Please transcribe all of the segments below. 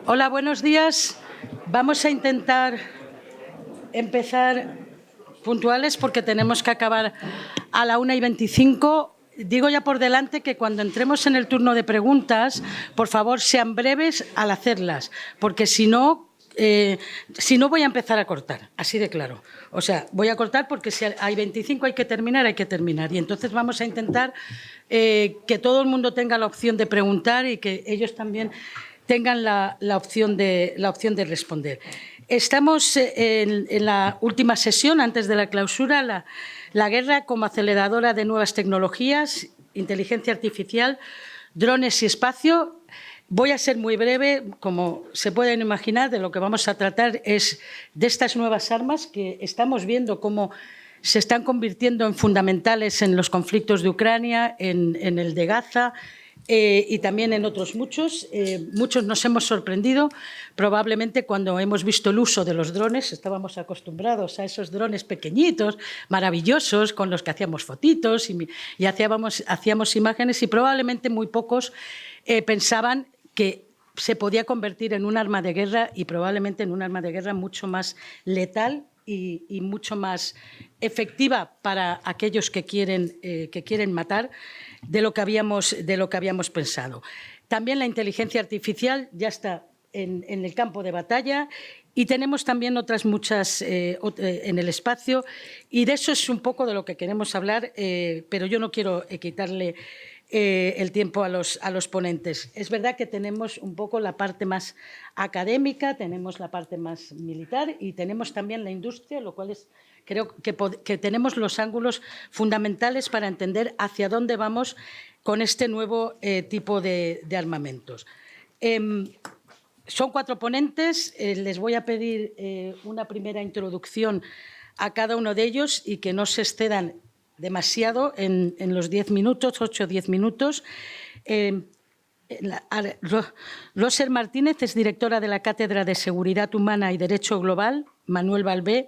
Hola, buenos días. Vamos a intentar empezar puntuales porque tenemos que acabar a la 1:25. Digo ya por delante que cuando entremos en el turno de preguntas, por favor, sean breves al hacerlas, porque si no voy a empezar a cortar, así de claro. O sea, voy a cortar porque si hay 25 hay que terminar. Y entonces vamos a intentar que todo el mundo tenga la opción de preguntar y que ellos también tengan la opción de responder. Estamos en la última sesión, antes de la clausura, la guerra como aceleradora de nuevas tecnologías, inteligencia artificial, drones y espacio. Voy a ser muy breve. Como se pueden imaginar, de lo que vamos a tratar es de estas nuevas armas que estamos viendo cómo se están convirtiendo en fundamentales en los conflictos de Ucrania, en el de Gaza, y también en otros muchos. Muchos nos hemos sorprendido, probablemente cuando hemos visto el uso de los drones. Estábamos acostumbrados a esos drones pequeñitos, maravillosos, con los que hacíamos fotitos y hacíamos imágenes, y probablemente muy pocos pensaban que se podía convertir en un arma de guerra, y probablemente en un arma de guerra mucho más letal y mucho más efectiva para aquellos que quieren matar de lo que habíamos pensado. También la inteligencia artificial ya está en el campo de batalla, y tenemos también otras muchas en el espacio, y de eso es un poco de lo que queremos hablar, pero yo no quiero quitarle el tiempo a los ponentes. Es verdad que tenemos un poco la parte más académica, tenemos la parte más militar y tenemos también la industria, lo cual creo que tenemos los ángulos fundamentales para entender hacia dónde vamos con este nuevo tipo de armamentos. Son 4 ponentes. Les voy a pedir una primera introducción a cada uno de ellos y que no se excedan demasiado en los 10 minutos, 8 o 10 minutos. Roser Martínez es directora de la Cátedra de Seguridad Humana y Derecho Global Manuel Balbé.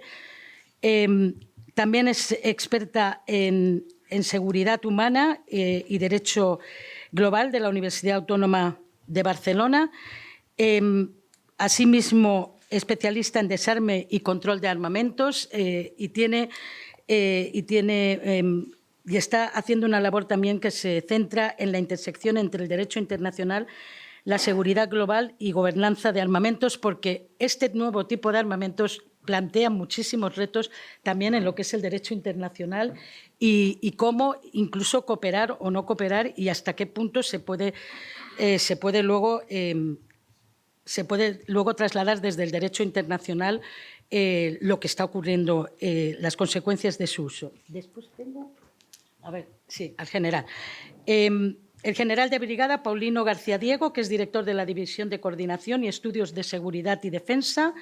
También es experta en seguridad humana y derecho global de la Universidad Autónoma de Barcelona. Asimismo, especialista en desarme y control de armamentos, y está haciendo una labor también que se centra en la intersección entre el derecho internacional, la seguridad global y gobernanza de armamentos, porque este nuevo tipo de armamentos plantea muchísimos retos también en lo que es el derecho internacional y cómo incluso cooperar o no cooperar, y hasta qué punto se puede luego trasladar desde el derecho internacional lo que está ocurriendo, las consecuencias de su uso. Después tengo, al general. El general de brigada Paulino García Diego, que es director de la División de Coordinación y Estudios de Seguridad y Defensa.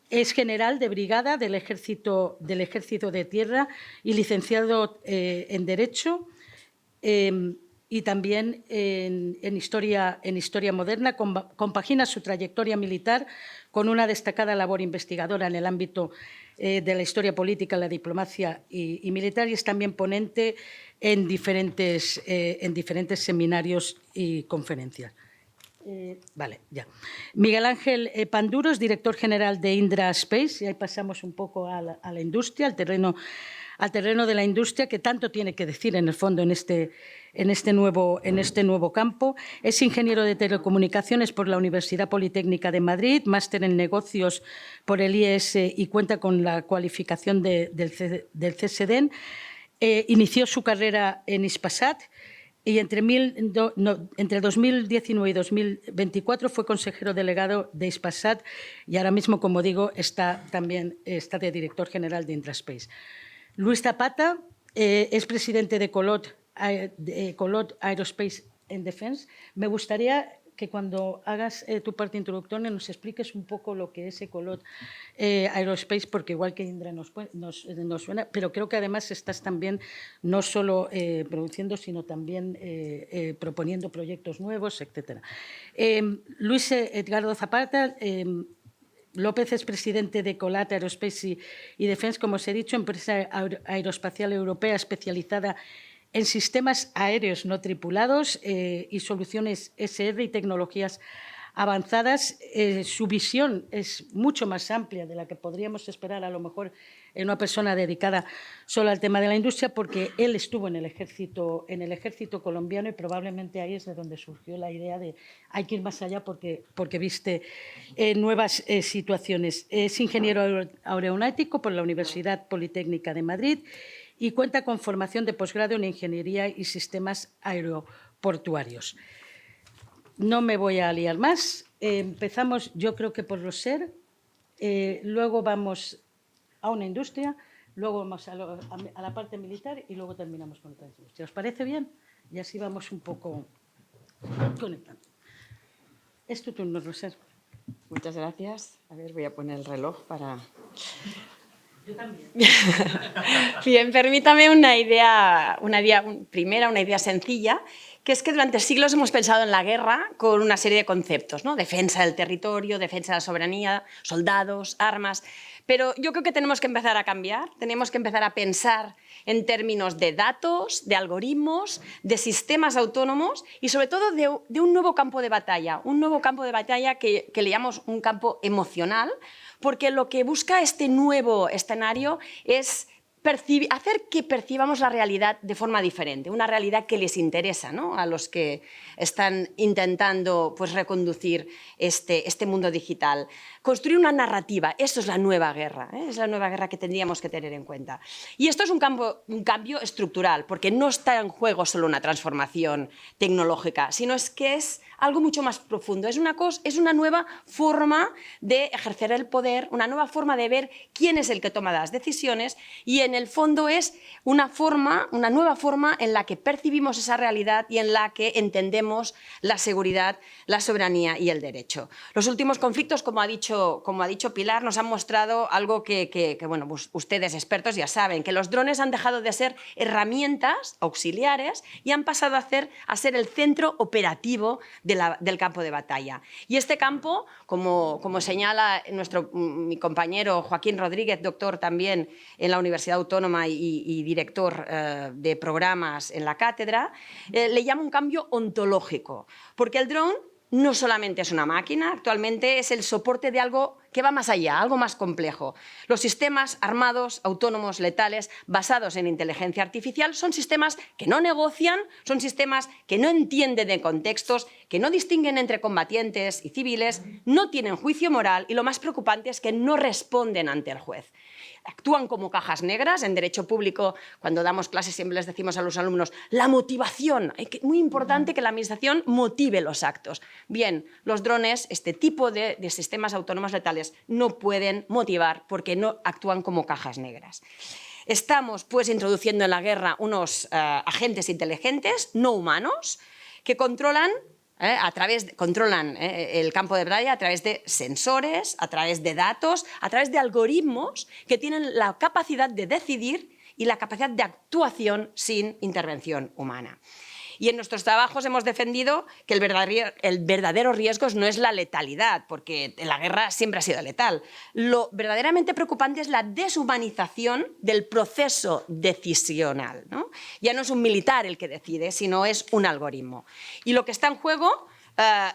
Es general de brigada del Ejército de Tierra y licenciado en Derecho, y también en historia moderna. Compagina su trayectoria militar con una destacada labor investigadora en el ámbito de la historia política, la diplomacia y militar, y es también ponente en diferentes seminarios y conferencias. Miguel Ángel Panduros, director general de Indra Space, y ahí pasamos un poco a la industria, al terreno de la industria, que tanto tiene que decir en el fondo en este nuevo campo. Es ingeniero de telecomunicaciones por la Universidad Politécnica de Madrid, máster en negocios por el IES y cuenta con la cualificación del CSDEN. Inició su carrera en Hispasat y entre 2019 y 2024 fue consejero delegado de Hispasat, y ahora mismo, como digo, está de director general de Indraspace. Luis Zapata es presidente de Colot Aerospace and Defense. Me gustaría que cuando hagas tu parte introductoria nos expliques un poco lo que es Colot Aerospace, porque igual que Indra nos suena, pero creo que además estás también no solo produciendo, sino también proponiendo proyectos nuevos, etcétera. Luis Edgardo Zapata López es presidente de Colat Aerospace y Defense, como os he dicho, empresa aeroespacial europea especializada en sistemas aéreos no tripulados y soluciones SR y tecnologías avanzadas. Su visión es mucho más amplia de la que podríamos esperar a lo mejor en una persona dedicada solo al tema de la industria, porque él estuvo en el ejército colombiano y probablemente ahí es de donde surgió la idea de hay que ir más allá porque viste nuevas situaciones. Es ingeniero aeronáutico por la Universidad Politécnica de Madrid y cuenta con formación de posgrado en Ingeniería y Sistemas Aeroportuarios. No me voy a liar más. Empezamos, yo creo que por los SER, luego vamos a una industria, luego vamos a la parte militar y luego terminamos con otra industria. ¿Os parece bien? Y así vamos un poco conectando. Es tu turno, Roser. Muchas gracias. A ver, voy a poner el reloj para... Yo también. Bien, permítame una idea sencilla, que es que durante siglos hemos pensado en la guerra con una serie de conceptos, ¿no? Defensa del territorio, defensa de la soberanía, soldados, armas. Pero yo creo que tenemos que empezar a cambiar, tenemos que empezar a pensar en términos de datos, de algoritmos, de sistemas autónomos y sobre todo de un nuevo campo de batalla, que le llamamos un campo emocional, porque lo que busca este nuevo escenario es hacer que percibamos la realidad de forma diferente, una realidad que les interesa, ¿no?, a los que están intentando pues, reconducir este mundo digital. Construir una narrativa, eso es la nueva guerra, es la nueva guerra que tendríamos que tener en cuenta. Y esto es un cambio estructural, porque no está en juego solo una transformación tecnológica, sino que es algo mucho más profundo. Es una nueva forma de ejercer el poder, una nueva forma de ver quién es el que toma las decisiones y en el fondo es una nueva forma en la que percibimos esa realidad y en la que entendemos la seguridad, la soberanía y el derecho. Los últimos conflictos, como ha dicho Pilar, nos han mostrado algo que bueno, pues ustedes expertos ya saben, que los drones han dejado de ser herramientas auxiliares y han pasado a ser el centro operativo del campo de batalla. Y este campo, como señala mi compañero Joaquín Rodríguez, doctor también en la Universidad Autónoma y director de programas en la cátedra, le llama un cambio ontológico, porque el dron no solamente es una máquina, actualmente es el soporte de algo que va más allá, algo más complejo. Los sistemas armados, autónomos, letales, basados en inteligencia artificial, son sistemas que no negocian, son sistemas que no entienden de contextos, que no distinguen entre combatientes y civiles, no tienen juicio moral y lo más preocupante es que no responden ante el juez. Actúan como cajas negras. En derecho público, cuando damos clases, siempre les decimos a los alumnos la motivación. Es muy importante que la administración motive los actos. Bien, los drones, este tipo de sistemas autónomos letales, no pueden motivar porque no actúan como cajas negras. Estamos, pues, introduciendo en la guerra unos agentes inteligentes no humanos que controlan el campo de batalla a través de sensores, a través de datos, a través de algoritmos que tienen la capacidad de decidir y la capacidad de actuación sin intervención humana. Y en nuestros trabajos hemos defendido que el verdadero riesgo no es la letalidad, porque en la guerra siempre ha sido letal. Lo verdaderamente preocupante es la deshumanización del proceso decisional, ¿no? Ya no es un militar el que decide, sino es un algoritmo. Y lo que está en juego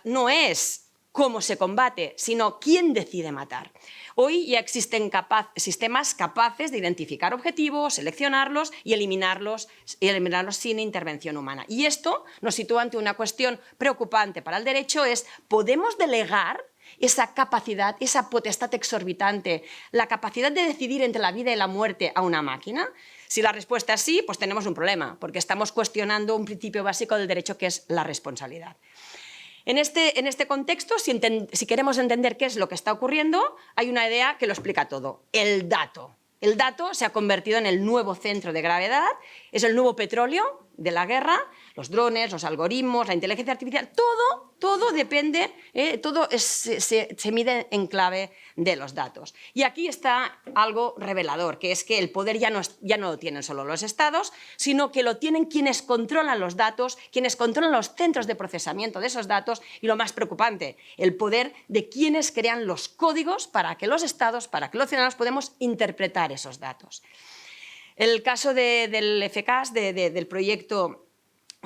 no es cómo se combate, sino quién decide matar. Hoy ya existen sistemas capaces de identificar objetivos, seleccionarlos y eliminarlos sin intervención humana. Y esto nos sitúa ante una cuestión preocupante para el derecho, es ¿podemos delegar esa capacidad, esa potestad exorbitante, la capacidad de decidir entre la vida y la muerte a una máquina? Si la respuesta es sí, pues tenemos un problema, porque estamos cuestionando un principio básico del derecho que es la responsabilidad. En este contexto, si queremos entender qué es lo que está ocurriendo, hay una idea que lo explica todo: el dato. El dato se ha convertido en el nuevo centro de gravedad, es el nuevo petróleo de la guerra, los drones, los algoritmos, la inteligencia artificial, todo depende, se mide en clave de los datos. Y aquí está algo revelador, que es que el poder ya no lo tienen solo los estados, sino que lo tienen quienes controlan los datos, quienes controlan los centros de procesamiento de esos datos y, lo más preocupante, el poder de quienes crean los códigos para que los estados, para que los ciudadanos podamos interpretar esos datos. El caso del FCAS, del proyecto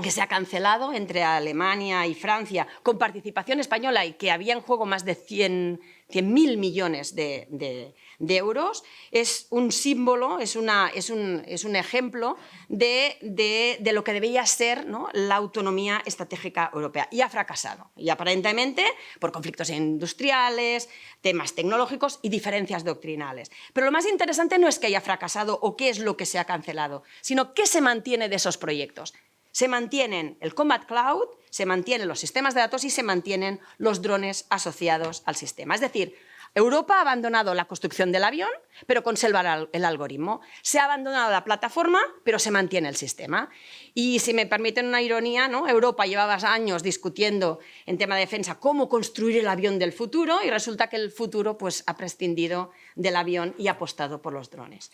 que se ha cancelado entre Alemania y Francia, con participación española y que había en juego más de 100.000 millones de euros, es un símbolo, es un ejemplo de lo que debía ser, ¿no?, la autonomía estratégica europea. Y ha fracasado, y aparentemente por conflictos industriales, temas tecnológicos y diferencias doctrinales. Pero lo más interesante no es que haya fracasado o qué es lo que se ha cancelado, sino qué se mantiene de esos proyectos. Se mantienen el Combat Cloud, se mantienen los sistemas de datos y se mantienen los drones asociados al sistema. Es decir, Europa ha abandonado la construcción del avión, pero conserva el algoritmo. Se ha abandonado la plataforma, pero se mantiene el sistema. Y si me permiten una ironía, ¿no?, Europa llevaba años discutiendo en tema de defensa cómo construir el avión del futuro y resulta que el futuro, pues, ha prescindido del avión y ha apostado por los drones.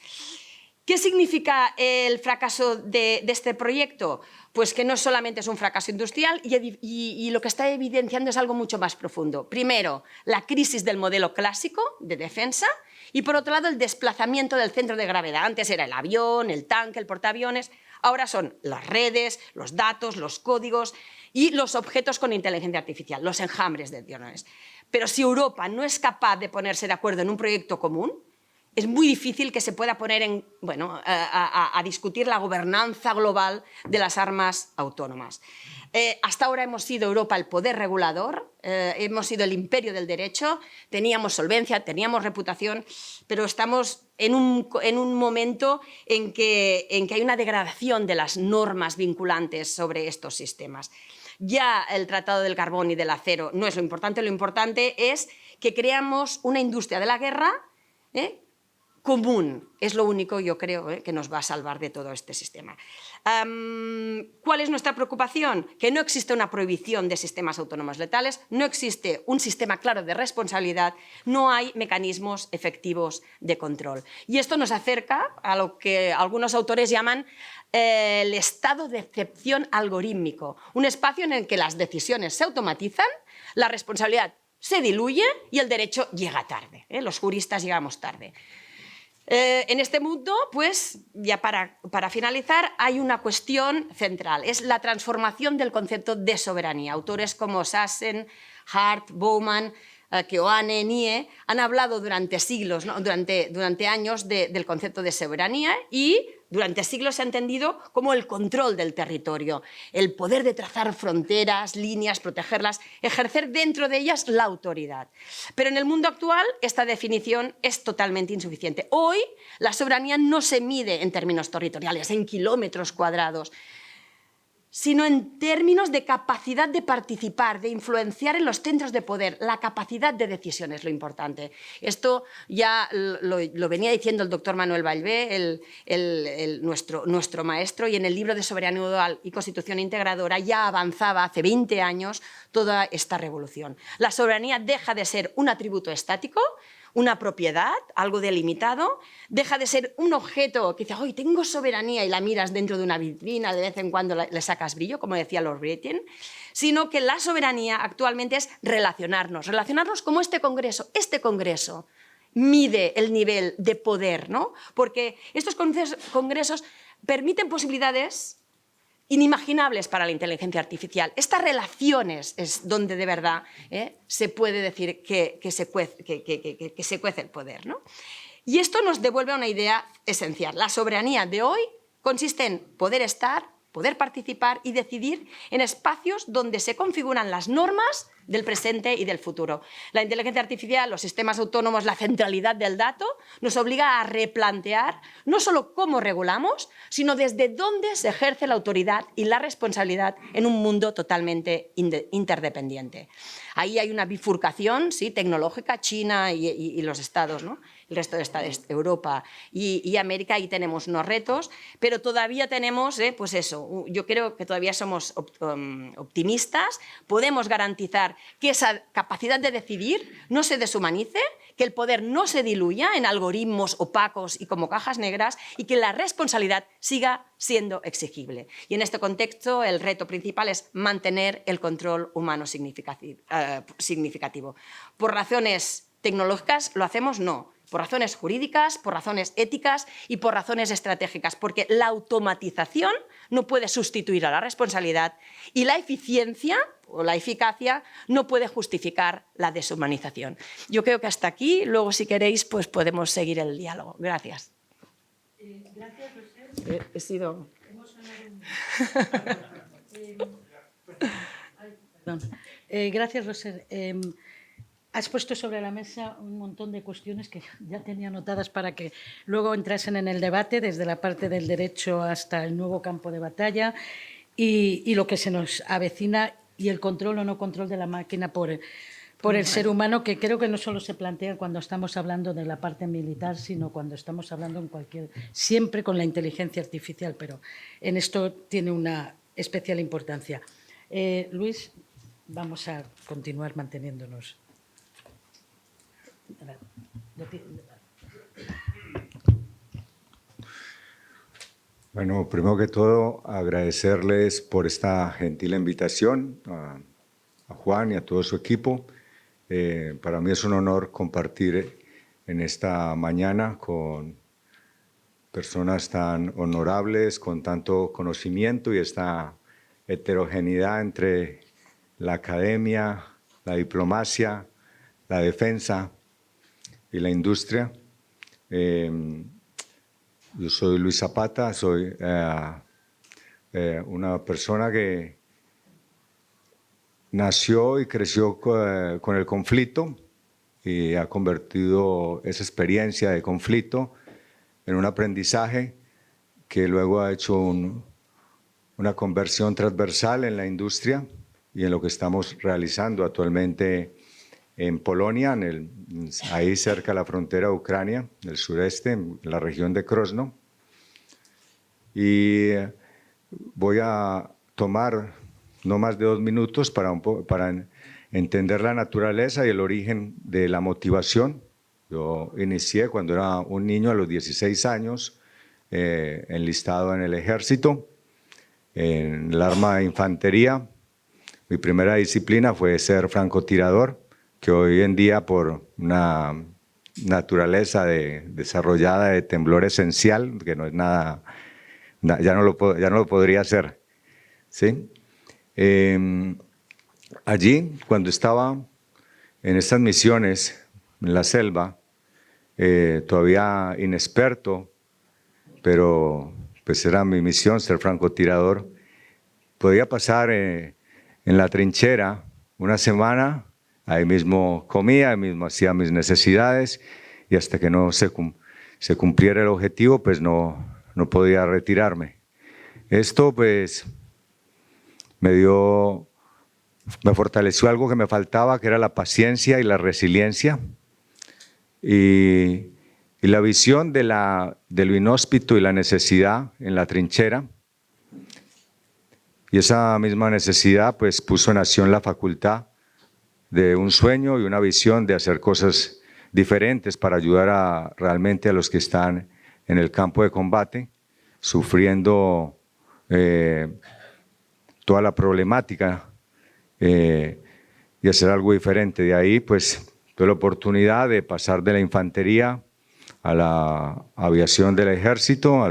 ¿Qué significa el fracaso de este proyecto? Pues que no solamente es un fracaso industrial y lo que está evidenciando es algo mucho más profundo. Primero, la crisis del modelo clásico de defensa y, por otro lado, el desplazamiento del centro de gravedad. Antes era el avión, el tanque, el portaaviones, ahora son las redes, los datos, los códigos y los objetos con inteligencia artificial, los enjambres de drones. Pero si Europa no es capaz de ponerse de acuerdo en un proyecto común, es muy difícil que se pueda poner a discutir la gobernanza global de las armas autónomas. Hasta ahora hemos sido Europa el poder regulador, hemos sido el imperio del derecho, teníamos solvencia, teníamos reputación, pero estamos en un momento en que hay una degradación de las normas vinculantes sobre estos sistemas. Ya el Tratado del Carbón y del Acero no es lo importante es que creamos una industria de la guerra común. Es lo único, yo creo, que nos va a salvar de todo este sistema. ¿Cuál es nuestra preocupación? Que no existe una prohibición de sistemas autónomos letales, no existe un sistema claro de responsabilidad, no hay mecanismos efectivos de control. Y esto nos acerca a lo que algunos autores llaman el estado de excepción algorítmico, un espacio en el que las decisiones se automatizan, la responsabilidad se diluye y el derecho llega tarde. Los juristas llegamos tarde. En este mundo, pues, ya para finalizar, hay una cuestión central, es la transformación del concepto de soberanía. Autores como Sassen, Hart, Bowman, Keohane, Nie han hablado durante siglos, ¿no?, durante años del concepto de soberanía y durante siglos se ha entendido como el control del territorio, el poder de trazar fronteras, líneas, protegerlas, ejercer dentro de ellas la autoridad. Pero en el mundo actual esta definición es totalmente insuficiente. Hoy la soberanía no se mide en términos territoriales, en kilómetros cuadrados, sino en términos de capacidad de participar, de influenciar en los centros de poder. La capacidad de decisión es lo importante. Esto ya lo venía diciendo el doctor Manuel Ballbé, nuestro maestro, y en el libro de Soberanía Dual y Constitución Integradora ya avanzaba hace 20 años toda esta revolución. La soberanía deja de ser un atributo estático, una propiedad, algo delimitado, deja de ser un objeto que dice, ¡ay, tengo soberanía! Y la miras dentro de una vitrina, de vez en cuando le sacas brillo, como decía Lord Brittain, sino que la soberanía actualmente es relacionarnos como este Congreso mide el nivel de poder, ¿no? Porque estos congresos permiten posibilidades inimaginables para la inteligencia artificial. Estas relaciones es donde de verdad se puede decir que se cuece el poder, ¿no? Y esto nos devuelve a una idea esencial. La soberanía de hoy consiste en poder estar, poder participar y decidir en espacios donde se configuran las normas del presente y del futuro. La inteligencia artificial, los sistemas autónomos, la centralidad del dato nos obliga a replantear no solo cómo regulamos, sino desde dónde se ejerce la autoridad y la responsabilidad en un mundo totalmente interdependiente. Ahí hay una bifurcación, sí, tecnológica, China y los estados, ¿no? El resto de estados, Europa y América, ahí tenemos unos retos, pero todavía tenemos, pues eso, yo creo que todavía somos optimistas, podemos garantizar que esa capacidad de decidir no se deshumanice, que el poder no se diluya en algoritmos opacos y como cajas negras y que la responsabilidad siga siendo exigible. Y en este contexto el reto principal es mantener el control humano significativo. Por razones tecnológicas lo hacemos? No. Por razones jurídicas, por razones éticas y por razones estratégicas, porque la automatización no puede sustituir a la responsabilidad y la eficiencia o la eficacia no puede justificar la deshumanización. Yo creo que hasta aquí, luego si queréis pues podemos seguir el diálogo. Gracias. Gracias, Roser. He sido... Gracias, Roser. Has puesto sobre la mesa un montón de cuestiones que ya tenía anotadas para que luego entrasen en el debate, desde la parte del derecho hasta el nuevo campo de batalla y lo que se nos avecina y el control o no control de la máquina por el ser humano, que creo que no solo se plantea cuando estamos hablando de la parte militar, sino cuando estamos hablando siempre con la inteligencia artificial, pero en esto tiene una especial importancia. Luis, vamos a continuar manteniéndonos. Bueno, primero que todo, agradecerles por esta gentil invitación a Juan y a todo su equipo. Para mí es un honor compartir en esta mañana con personas tan honorables, con tanto conocimiento y esta heterogeneidad entre la academia, la diplomacia, la defensa y la industria. Yo soy Luis Zapata, soy una persona que nació y creció con el conflicto y ha convertido esa experiencia de conflicto en un aprendizaje que luego ha hecho una conversión transversal en la industria y en lo que estamos realizando actualmente en Polonia, ahí cerca de la frontera de Ucrania, del sureste, en la región de Krosno. Y voy a tomar no más de 2 minutos para entender la naturaleza y el origen de la motivación. Yo inicié cuando era un niño a los 16 años, enlistado en el ejército, en el arma de infantería. Mi primera disciplina fue ser francotirador, que hoy en día por una naturaleza desarrollada de temblor esencial, que no es nada, ya no lo podría hacer, ¿sí? Allí, cuando estaba en estas misiones en la selva, todavía inexperto, pero pues era mi misión ser francotirador, podía pasar en la trinchera una semana. Ahí mismo comía, ahí mismo hacía mis necesidades y hasta que no se cumpliera el objetivo, pues no podía retirarme. Esto pues me fortaleció algo que me faltaba, que era la paciencia y la resiliencia y la visión de lo inhóspito y la necesidad en la trinchera. Y esa misma necesidad pues puso en acción la facultad de un sueño y una visión de hacer cosas diferentes para ayudar realmente a los que están en el campo de combate, sufriendo toda la problemática y hacer algo diferente. De ahí pues tuve la oportunidad de pasar de la infantería a la aviación del ejército,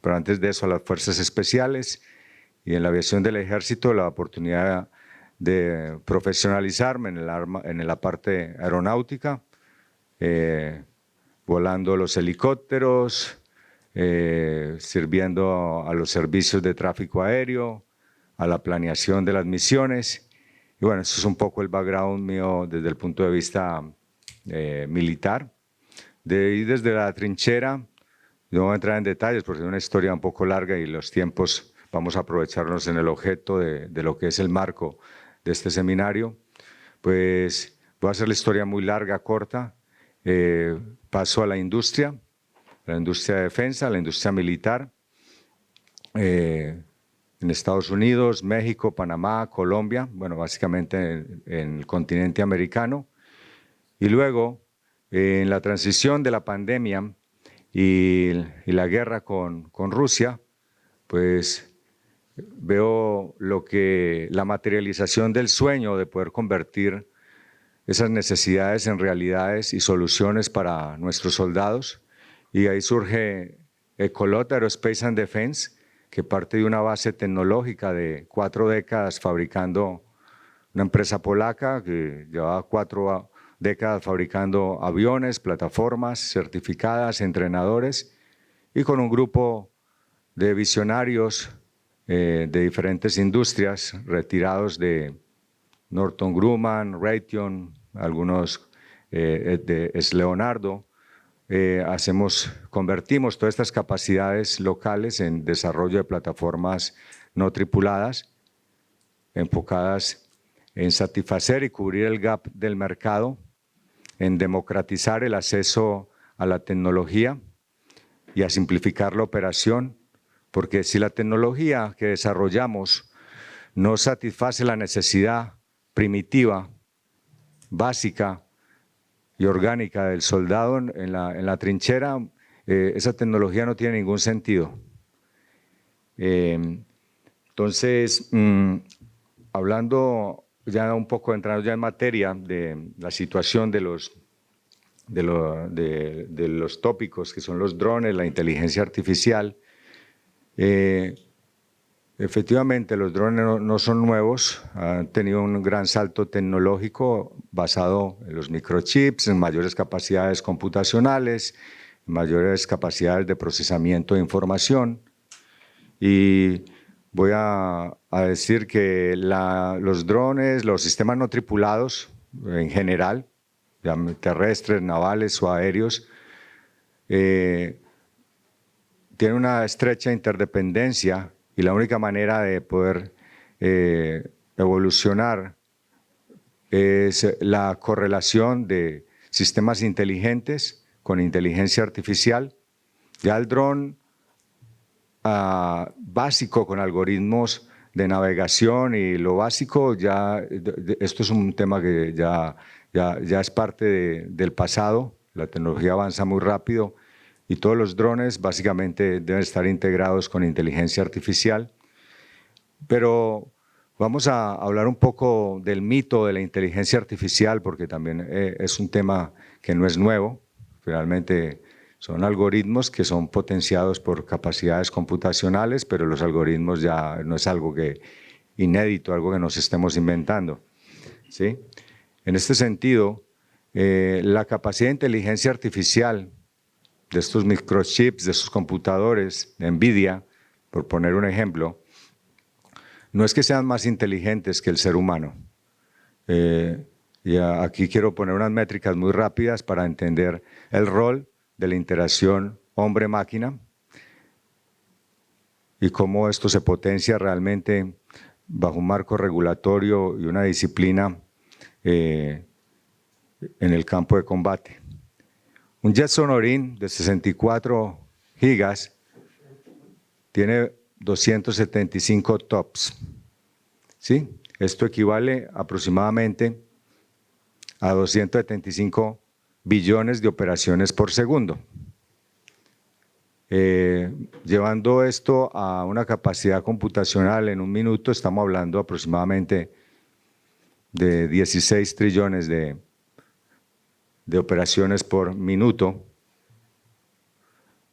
pero antes de eso a las fuerzas especiales, y en la aviación del ejército la oportunidad de profesionalizarme en la parte aeronáutica, volando los helicópteros, sirviendo a los servicios de tráfico aéreo, a la planeación de las misiones. Y bueno, eso es un poco el background mío desde el punto de vista militar. Desde la trinchera, no voy a entrar en detalles porque es una historia un poco larga y los tiempos vamos a aprovecharnos en el objeto de lo que es el marco de este seminario. Pues voy a hacer la historia muy larga, corta. Paso a la industria de defensa, a la industria militar, en Estados Unidos, México, Panamá, Colombia, bueno, básicamente en el continente americano. Y luego, en la transición de la pandemia y la guerra con Rusia, pues veo la materialización del sueño de poder convertir esas necesidades en realidades y soluciones para nuestros soldados. Y ahí surge Ecolot Aerospace and Defense, que parte de una base tecnológica de 4 décadas fabricando, una empresa polaca que llevaba 4 décadas fabricando aviones, plataformas certificadas, entrenadores, y con un grupo de visionarios de diferentes industrias retirados de Northrop Grumman, Raytheon, algunos de Leonardo. Convertimos todas estas capacidades locales en desarrollo de plataformas no tripuladas, enfocadas en satisfacer y cubrir el gap del mercado, en democratizar el acceso a la tecnología y a simplificar la operación, porque si la tecnología que desarrollamos no satisface la necesidad primitiva, básica y orgánica del soldado en la trinchera, esa tecnología no tiene ningún sentido. Entonces, hablando ya un poco, entrando ya en materia de la situación de los tópicos que son los drones, la inteligencia artificial, efectivamente, los drones no son nuevos, han tenido un gran salto tecnológico basado en los microchips, en mayores capacidades computacionales, en mayores capacidades de procesamiento de información. Y voy a decir que los drones, los sistemas no tripulados en general, terrestres, navales o aéreos, tienen una estrecha interdependencia. Y la única manera de poder evolucionar es la correlación de sistemas inteligentes con inteligencia artificial. Ya el dron básico con algoritmos de navegación y lo básico, esto es un tema que ya es parte del pasado, la tecnología avanza muy rápido. Y todos los drones básicamente deben estar integrados con inteligencia artificial. Pero vamos a hablar un poco del mito de la inteligencia artificial, porque también es un tema que no es nuevo. Realmente son algoritmos que son potenciados por capacidades computacionales, pero los algoritmos ya no es algo inédito, algo que nos estemos inventando, ¿sí? En este sentido, la capacidad de inteligencia artificial de estos microchips, de estos computadores, de NVIDIA, por poner un ejemplo, no es que sean más inteligentes que el ser humano. Y aquí quiero poner unas métricas muy rápidas para entender el rol de la interacción hombre-máquina y cómo esto se potencia realmente bajo un marco regulatorio y una disciplina en el campo de combate. Un jet Sonorin de 64 gigas tiene 275 TOPS, ¿sí? Esto equivale aproximadamente a 275 billones de operaciones por segundo. Llevando esto a una capacidad computacional en un minuto, estamos hablando aproximadamente de 16 trillones de operaciones por minuto,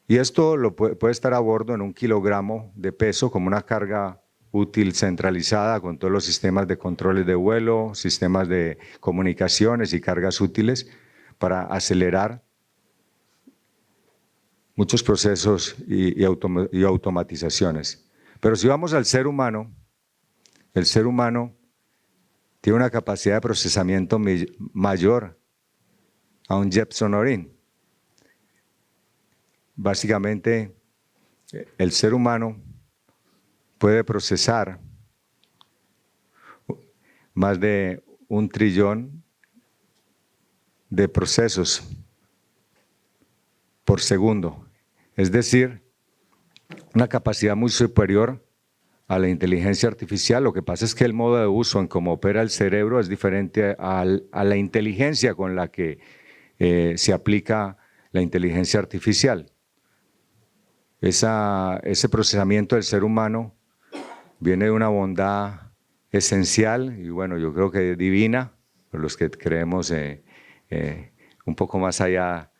y esto puede estar a bordo en 1 kilogramo de peso como una carga útil centralizada con todos los sistemas de controles de vuelo, sistemas de comunicaciones y cargas útiles para acelerar muchos procesos y automatizaciones. Pero si vamos al ser humano, el ser humano tiene una capacidad de procesamiento mayor a un jet Sonorin. Básicamente, el ser humano puede procesar más de 1 trillón de procesos por segundo. Es decir, una capacidad muy superior a la inteligencia artificial. Lo que pasa es que el modo de uso en cómo opera el cerebro es diferente a la inteligencia con la que se aplica la inteligencia artificial. Ese procesamiento del ser humano viene de una bondad esencial y bueno, yo creo que divina, los que creemos un poco más allá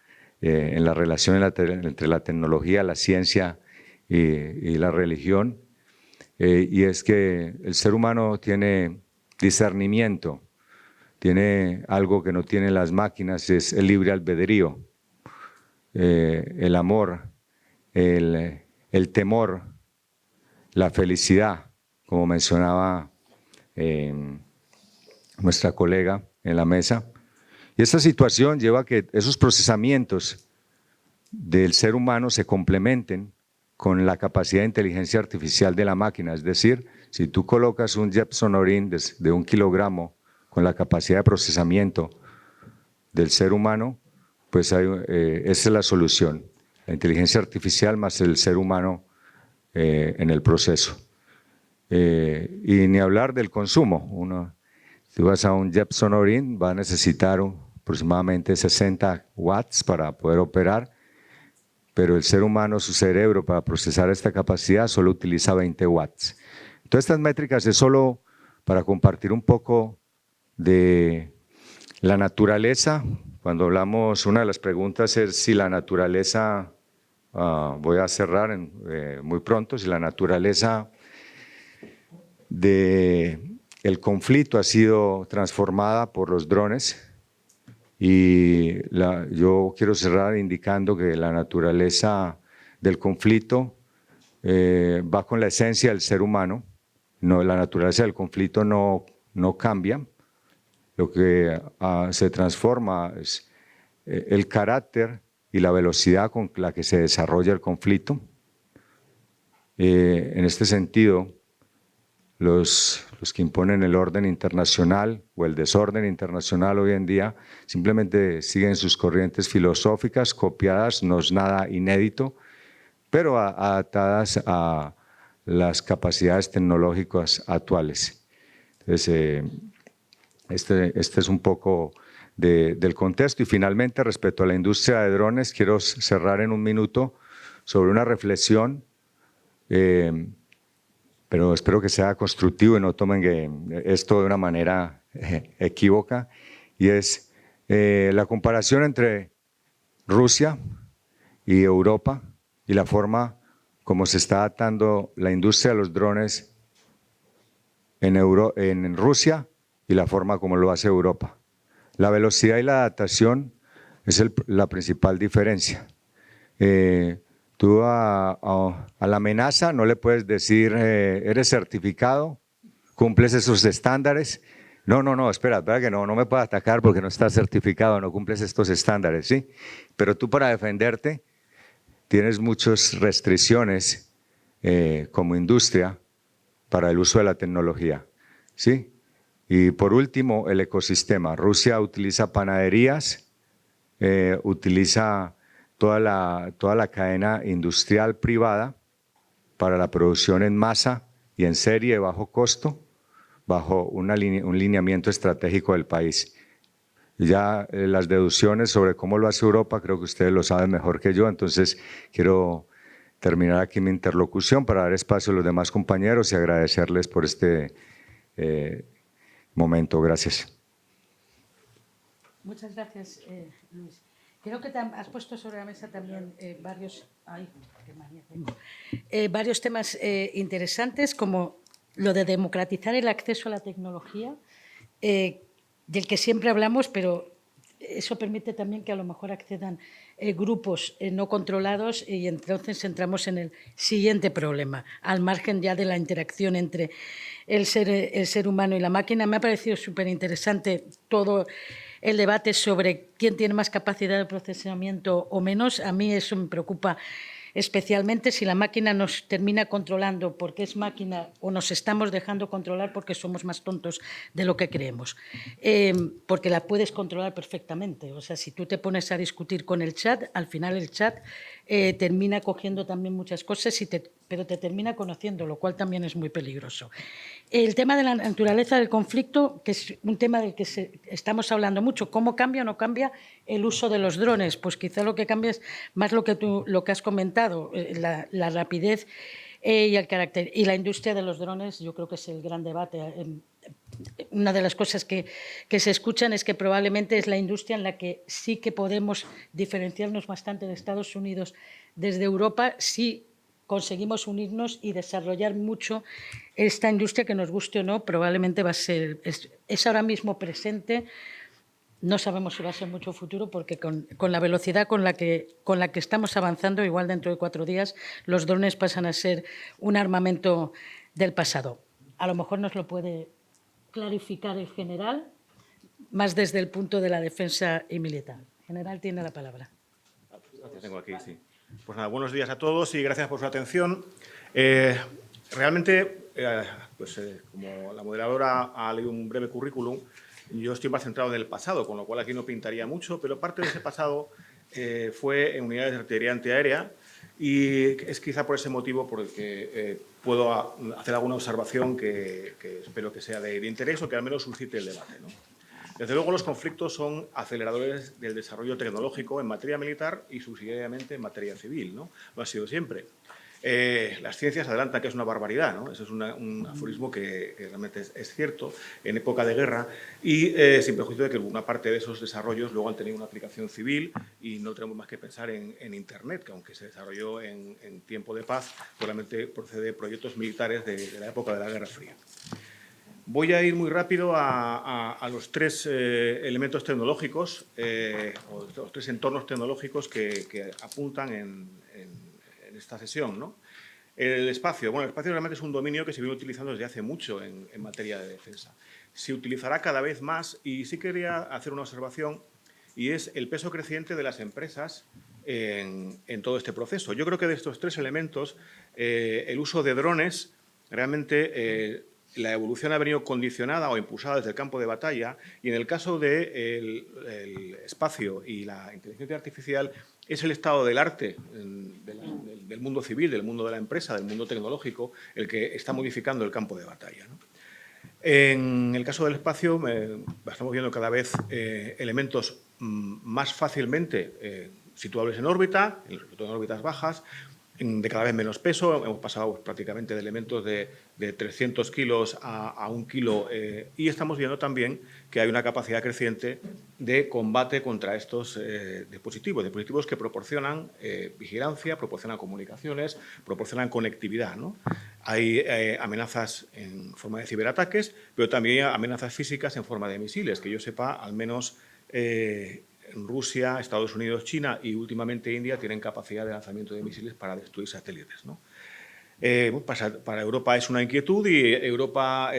en la relación entre la tecnología, la ciencia y la religión, y es que el ser humano tiene discernimiento, tiene algo que no tienen las máquinas, es el libre albedrío, el amor, el temor, la felicidad, como mencionaba nuestra colega en la mesa. Y esta situación lleva a que esos procesamientos del ser humano se complementen con la capacidad de inteligencia artificial de la máquina. Es decir, si tú colocas un Jepson Orin de 1 kilogramo con la capacidad de procesamiento del ser humano, pues esa es la solución. La inteligencia artificial más el ser humano en el proceso. Y ni hablar del consumo. Si vas a un Jepson Orin, va a necesitar aproximadamente 60 watts para poder operar, pero el ser humano, su cerebro, para procesar esta capacidad solo utiliza 20 watts. Entonces, estas métricas es solo para compartir un poco de la naturaleza. Cuando hablamos, una de las preguntas es si la naturaleza, voy a cerrar muy pronto, si la naturaleza del conflicto ha sido transformada por los drones. Y yo quiero cerrar indicando que la naturaleza del conflicto va con la esencia del ser humano. No, la naturaleza del conflicto no cambia. Lo que se transforma es el carácter y la velocidad con la que se desarrolla el conflicto. En este sentido, los que imponen el orden internacional o el desorden internacional hoy en día simplemente siguen sus corrientes filosóficas copiadas, no es nada inédito, pero adaptadas a las capacidades tecnológicas actuales. Entonces, este es un poco del contexto. Y finalmente, respecto a la industria de drones, quiero cerrar en un minuto sobre una reflexión, pero espero que sea constructivo y no tomen esto de una manera equívoca, y es la comparación entre Rusia y Europa y la forma como se está adaptando la industria de los drones en Rusia y la forma como lo hace Europa. La velocidad y la adaptación es la principal diferencia. Tú a la amenaza no le puedes decir, eres certificado, cumples esos estándares. No, espera que no me puedes atacar porque no estás certificado, no cumples estos estándares, ¿sí? Pero tú para defenderte tienes muchas restricciones como industria para el uso de la tecnología, ¿sí? Y por último, el ecosistema. Rusia utiliza panaderías, utiliza toda la cadena industrial privada para la producción en masa y en serie de bajo costo, bajo un lineamiento estratégico del país. Ya las deducciones sobre cómo lo hace Europa, creo que ustedes lo saben mejor que yo, entonces quiero terminar aquí mi interlocución para dar espacio a los demás compañeros y agradecerles por este momento. Gracias. Muchas gracias, Luis. Creo que has puesto sobre la mesa también varios temas interesantes, como lo de democratizar el acceso a la tecnología, del que siempre hablamos, pero eso permite también que a lo mejor accedan grupos no controlados, y entonces entramos en el siguiente problema, al margen ya de la interacción entre el ser humano y la máquina. Me ha parecido súper interesante todo el debate sobre quién tiene más capacidad de procesamiento o menos. A mí eso me preocupa especialmente, si la máquina nos termina controlando porque es máquina o nos estamos dejando controlar porque somos más tontos de lo que creemos. Porque la puedes controlar perfectamente. O sea, si tú te pones a discutir con el chat, al final el chat termina cogiendo también muchas cosas, pero te termina conociendo, lo cual también es muy peligroso. El tema de la naturaleza del conflicto, que es un tema del que estamos hablando mucho, ¿cómo cambia o no cambia el uso de los drones? Pues quizá lo que cambia es más lo que has comentado, la rapidez y el carácter. Y la industria de los drones, yo creo que es el gran debate. una de las cosas que se escuchan es que probablemente es la industria en la que sí que podemos diferenciarnos bastante de Estados Unidos desde Europa si conseguimos unirnos y desarrollar mucho esta industria, que nos guste o no, probablemente va a ser, es ahora mismo presente. No sabemos si va a ser mucho futuro, porque con la velocidad con la que estamos avanzando, igual dentro de 4 días, los drones pasan a ser un armamento del pasado. A lo mejor nos lo puede clarificar el general, más desde el punto de la defensa y militar. General, tiene la palabra. Gracias, tengo aquí, sí. Pues nada, buenos días a todos y gracias por su atención. Realmente, como la moderadora ha leído un breve currículum, yo estoy más centrado en el pasado, con lo cual aquí no pintaría mucho, pero parte de ese pasado fue en unidades de artillería antiaérea, y es quizá por ese motivo por el que puedo hacer alguna observación que espero que sea de interés o que al menos suscite el debate, ¿no? Desde luego, los conflictos son aceleradores del desarrollo tecnológico en materia militar y subsidiariamente en materia civil, ¿no? Lo ha sido siempre. Las ciencias adelantan, que es una barbaridad, ¿no? Eso es un aforismo que realmente es cierto en época de guerra, y sin perjuicio de que una parte de esos desarrollos luego han tenido una aplicación civil, y no tenemos más que pensar en Internet, que aunque se desarrolló en tiempo de paz, probablemente procede de proyectos militares de la época de la Guerra Fría. Voy a ir muy rápido a los 3 elementos tecnológicos, o los 3 entornos tecnológicos que apuntan en esta sesión, ¿no? El espacio. Bueno, el espacio realmente es un dominio que se viene utilizando desde hace mucho en materia de defensa. Se utilizará cada vez más, y sí quería hacer una observación, y es el peso creciente de las empresas en todo este proceso. Yo creo que de estos 3 elementos, el uso de drones realmente... la evolución ha venido condicionada o impulsada desde el campo de batalla, y en el caso del espacio y la inteligencia artificial es el estado del arte del mundo civil, del mundo de la empresa, del mundo tecnológico, el que está modificando el campo de batalla, ¿no? En el caso del espacio estamos viendo cada vez elementos más fácilmente situables en órbita, sobre todo en órbitas bajas, de cada vez menos peso. Hemos pasado prácticamente de elementos de 300 kilos a 1 kilo, y estamos viendo también que hay una capacidad creciente de combate contra estos dispositivos que proporcionan vigilancia, proporcionan comunicaciones, proporcionan conectividad, ¿no? Hay amenazas en forma de ciberataques, pero también amenazas físicas en forma de misiles, que yo sepa, al menos Rusia, Estados Unidos, China y últimamente India tienen capacidad de lanzamiento de misiles para destruir satélites, ¿no? Para Europa es una inquietud, y Europa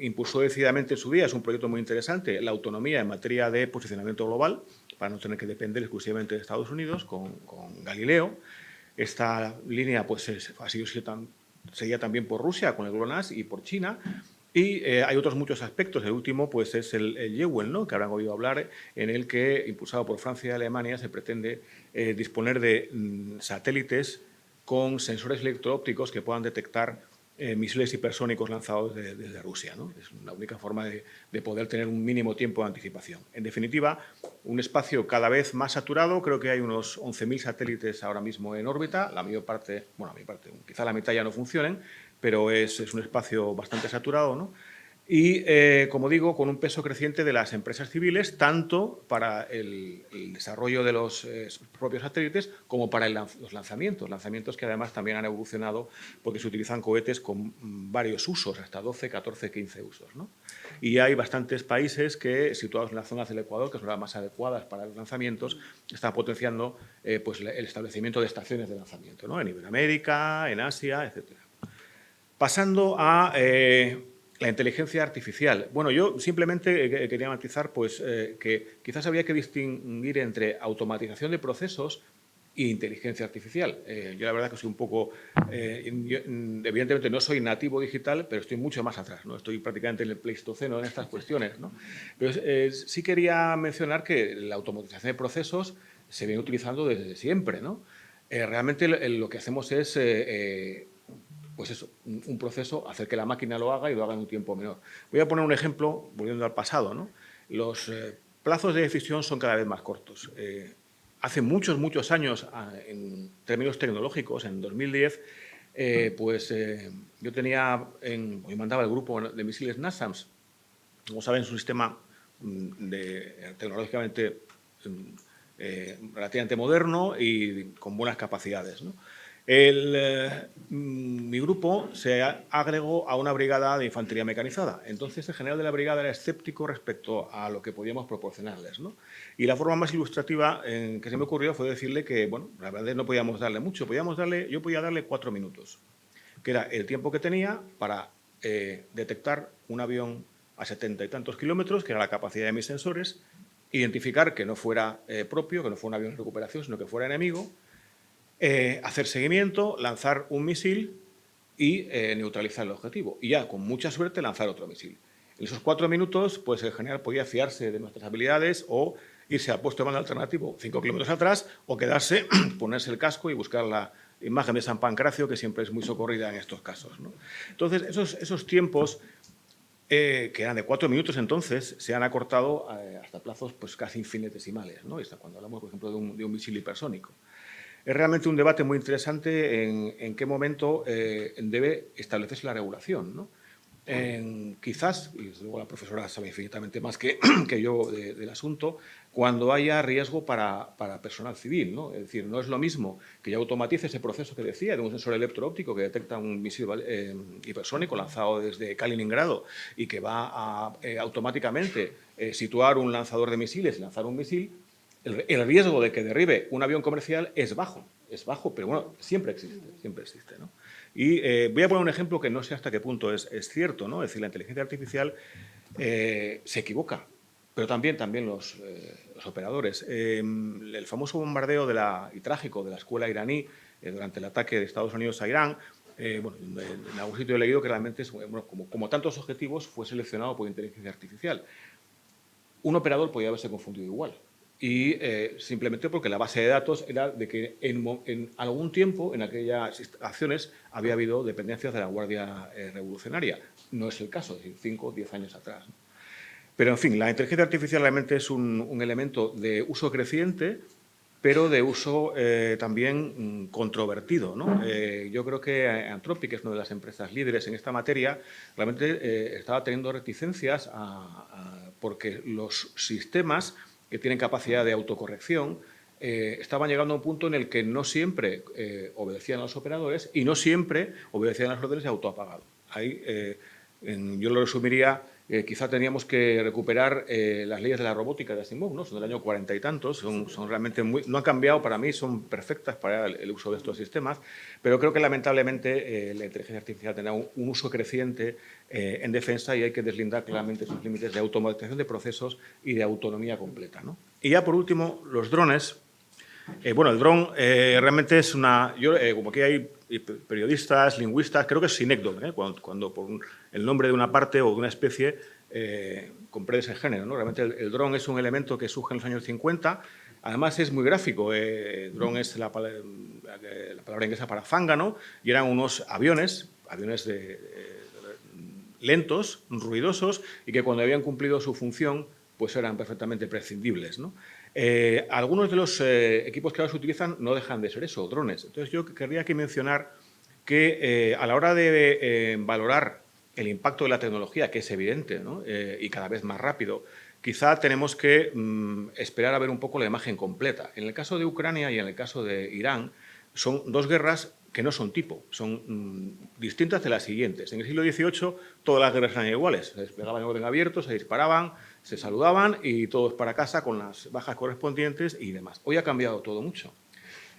impulsó decididamente en su día, es un proyecto muy interesante, la autonomía en materia de posicionamiento global, para no tener que depender exclusivamente de Estados Unidos, con Galileo. Esta línea pues, ha sido seguida también por Rusia con el GLONASS y por China. Y hay otros muchos aspectos. El último pues, es el JEWEL, ¿no?, que habrán oído hablar, en el que, impulsado por Francia y Alemania, se pretende disponer de satélites con sensores electro-ópticos que puedan detectar misiles hipersónicos lanzados desde Rusia, ¿no? Es la única forma de poder tener un mínimo tiempo de anticipación. En definitiva, un espacio cada vez más saturado. Creo que hay unos 11.000 satélites ahora mismo en órbita. La mayor parte, quizá la mitad ya no funcionen, pero es un espacio bastante saturado, ¿no? Y, como digo, con un peso creciente de las empresas civiles, tanto para el desarrollo de los propios satélites como para los lanzamientos que además también han evolucionado, porque se utilizan cohetes con varios usos, hasta 12, 14, 15 usos, ¿no? Y hay bastantes países que, situados en las zonas del Ecuador, que son las más adecuadas para los lanzamientos, están potenciando pues, el establecimiento de estaciones de lanzamiento, ¿no?, en Iberoamérica, en Asia, etc. Pasando a la inteligencia artificial. Bueno, yo simplemente quería matizar pues, que quizás habría que distinguir entre automatización de procesos e inteligencia artificial. Yo la verdad que soy un poco... evidentemente no soy nativo digital, pero estoy mucho más atrás, ¿no? Estoy prácticamente en el Pleistoceno en estas cuestiones, ¿no? Pero sí quería mencionar que la automatización de procesos se viene utilizando desde siempre, ¿no? Realmente lo que hacemos es... pues eso, un proceso, hacer que la máquina lo haga y lo haga en un tiempo menor. Voy a poner un ejemplo, volviendo al pasado, ¿no? Los plazos de decisión son cada vez más cortos. Hace muchos años, en términos tecnológicos, en 2010, yo mandaba el grupo de misiles NASAMS. Como saben, es un sistema tecnológicamente relativamente moderno y con buenas capacidades, ¿no? Mi grupo se agregó a una brigada de infantería mecanizada. Entonces, el general de la brigada era escéptico respecto a lo que podíamos proporcionarles, ¿no? Y la forma más ilustrativa que se me ocurrió fue decirle que, bueno, la verdad no podíamos darle mucho. Yo podía darle 4 minutos, que era el tiempo que tenía para detectar un avión a 70 y tantos kilómetros, que era la capacidad de mis sensores, identificar que no fuera propio, que no fuera un avión de recuperación, sino que fuera enemigo, hacer seguimiento, lanzar un misil y neutralizar el objetivo. Y ya, con mucha suerte, lanzar otro misil. En esos 4 minutos, pues el general podía fiarse de nuestras habilidades o irse al puesto de mando alternativo 5 kilómetros atrás o quedarse, ponerse el casco y buscar la imagen de San Pancracio, que siempre es muy socorrida en estos casos, ¿no? Entonces, esos tiempos, que eran de 4 minutos entonces, se han acortado hasta plazos pues, casi infinitesimales, ¿no? Cuando hablamos, por ejemplo, de un misil hipersónico. Es realmente un debate muy interesante en qué momento debe establecerse la regulación, ¿no? Quizás, y desde luego la profesora sabe infinitamente más que yo del asunto, cuando haya riesgo para personal civil, ¿no? Es decir, no es lo mismo que ya automatice ese proceso que decía de un sensor electro-óptico que detecta un misil hipersónico lanzado desde Kaliningrado y que va a automáticamente situar un lanzador de misiles y lanzar un misil. El riesgo de que derribe un avión comercial es bajo, pero bueno, siempre existe, ¿no? Y voy a poner un ejemplo que no sé hasta qué punto es cierto, ¿no? Es decir, la inteligencia artificial se equivoca, pero también los operadores. El famoso bombardeo y trágico de la escuela iraní durante el ataque de Estados Unidos a Irán, en algún sitio he leído que realmente, como tantos objetivos, fue seleccionado por inteligencia artificial. Un operador podía haberse confundido igual. Y simplemente porque la base de datos era de que en algún tiempo, en aquellas acciones, había habido dependencias de la Guardia Revolucionaria. No es el caso, es decir, 5 o 10 años atrás, ¿no? Pero, en fin, la inteligencia artificial realmente es un elemento de uso creciente, pero de uso también controvertido, ¿no? Yo creo que Anthropic, que es una de las empresas líderes en esta materia, realmente estaba teniendo reticencias porque los sistemas que tienen capacidad de autocorrección, estaban llegando a un punto en el que no siempre obedecían a los operadores y no siempre obedecían a las órdenes de autoapagado. Ahí, yo lo resumiría, quizá teníamos que recuperar las leyes de la robótica de Asimov, ¿no? Son del año 40 y tantos, son realmente no han cambiado para mí, son perfectas para el uso de estos sistemas, pero creo que lamentablemente la inteligencia artificial tendrá un uso creciente en defensa y hay que deslindar claramente sus límites de automatización de procesos y de autonomía completa, ¿no? Y ya por último, los drones. El dron realmente es como aquí hay periodistas, lingüistas, creo que es sinécdoque, cuando por el nombre de una parte o de una especie comprendes el género, ¿no? Realmente el dron es un elemento que surge en los años 50, además es muy gráfico. Dron es la palabra inglesa para zángano, y eran unos aviones lentos, ruidosos, y que cuando habían cumplido su función, pues eran perfectamente prescindibles, ¿no? Algunos de los equipos que ahora se utilizan no dejan de ser eso, drones. Entonces, yo querría aquí mencionar que a la hora de valorar el impacto de la tecnología, que es evidente, ¿no? Y cada vez más rápido, quizá tenemos que esperar a ver un poco la imagen completa. En el caso de Ucrania y en el caso de Irán, son dos guerras que no son tipo, son distintas de las siguientes. En el siglo XVIII todas las guerras eran iguales, se desplegaban en orden abierto, se disparaban, se saludaban y todos para casa con las bajas correspondientes y demás. Hoy ha cambiado todo mucho.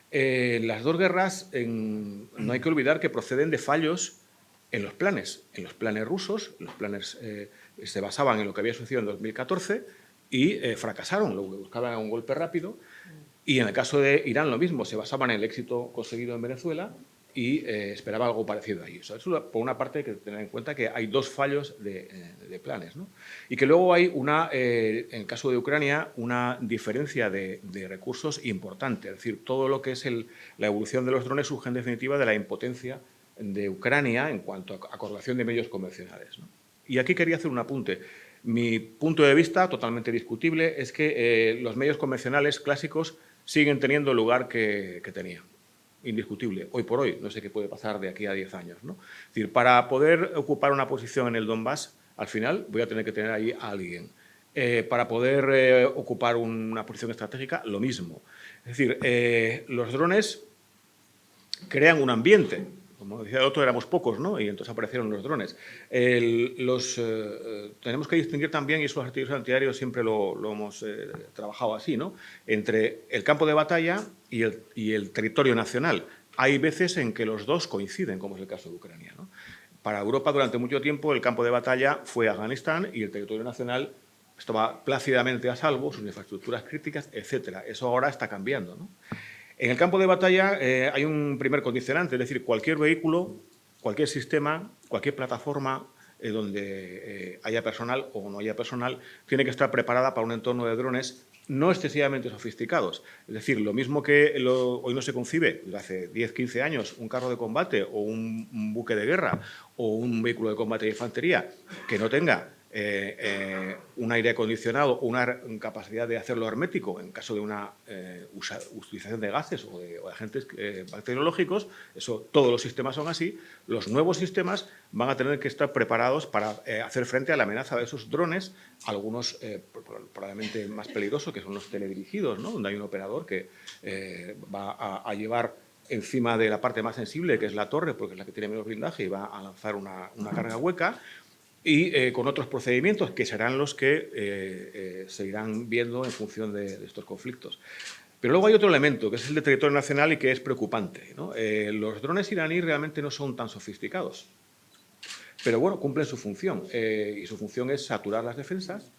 Las dos guerras, no hay que olvidar que proceden de fallos en los planes rusos. Los planes se basaban en lo que había sucedido en 2014 y fracasaron, lo que buscaban un golpe rápido. Y en el caso de Irán lo mismo, se basaban en el éxito conseguido en Venezuela y esperaba algo parecido ahí. Eso, por una parte, hay que tener en cuenta que hay dos fallos de planes, ¿no? Y que luego hay en el caso de Ucrania, una diferencia de recursos importante. Es decir, todo lo que es la evolución de los drones surge en definitiva de la impotencia de Ucrania en cuanto a correlación de medios convencionales, ¿no? Y aquí quería hacer un apunte. Mi punto de vista, totalmente discutible, es que los medios convencionales clásicos siguen teniendo el lugar que tenían. indiscutible. Hoy por hoy, no sé qué puede pasar de aquí a 10 años, ¿no? Es decir, para poder ocupar una posición en el Donbass, al final voy a tener que tener ahí a alguien. Para poder ocupar una posición estratégica, lo mismo. Es decir, los drones crean un ambiente. Como decía el otro, éramos pocos, ¿no? Y entonces aparecieron los drones. Tenemos que distinguir también, y eso los artilleros antiaéreos siempre lo hemos trabajado así, ¿no? Entre el campo de batalla y el territorio nacional. Hay veces en que los dos coinciden, como es el caso de Ucrania, ¿no? Para Europa, durante mucho tiempo, el campo de batalla fue Afganistán y el territorio nacional estaba plácidamente a salvo, sus infraestructuras críticas, etcétera. Eso ahora está cambiando, ¿no? En el campo de batalla hay un primer condicionante, es decir, cualquier vehículo, cualquier sistema, cualquier plataforma donde haya personal o no haya personal, tiene que estar preparada para un entorno de drones no excesivamente sofisticados. Es decir, lo mismo que hoy no se concibe, desde hace 10, 15 años, un carro de combate o un buque de guerra o un vehículo de combate de infantería que no tenga un aire acondicionado o una capacidad de hacerlo hermético en caso de una utilización de gases o de agentes bacteriológicos. Eso, todos los sistemas son así. Los nuevos sistemas van a tener que estar preparados para hacer frente a la amenaza de esos drones, algunos probablemente más peligrosos, que son los teledirigidos, ¿no? Donde hay un operador que va a llevar encima de la parte más sensible, que es la torre, porque es la que tiene menos blindaje, y va a lanzar una carga hueca, y con otros procedimientos que serán los que se irán viendo en función de estos conflictos. Pero luego hay otro elemento, que es el de territorio nacional y que es preocupante, ¿no? Los drones iraníes realmente no son tan sofisticados, pero bueno, cumplen su función, y su función es saturar las defensas,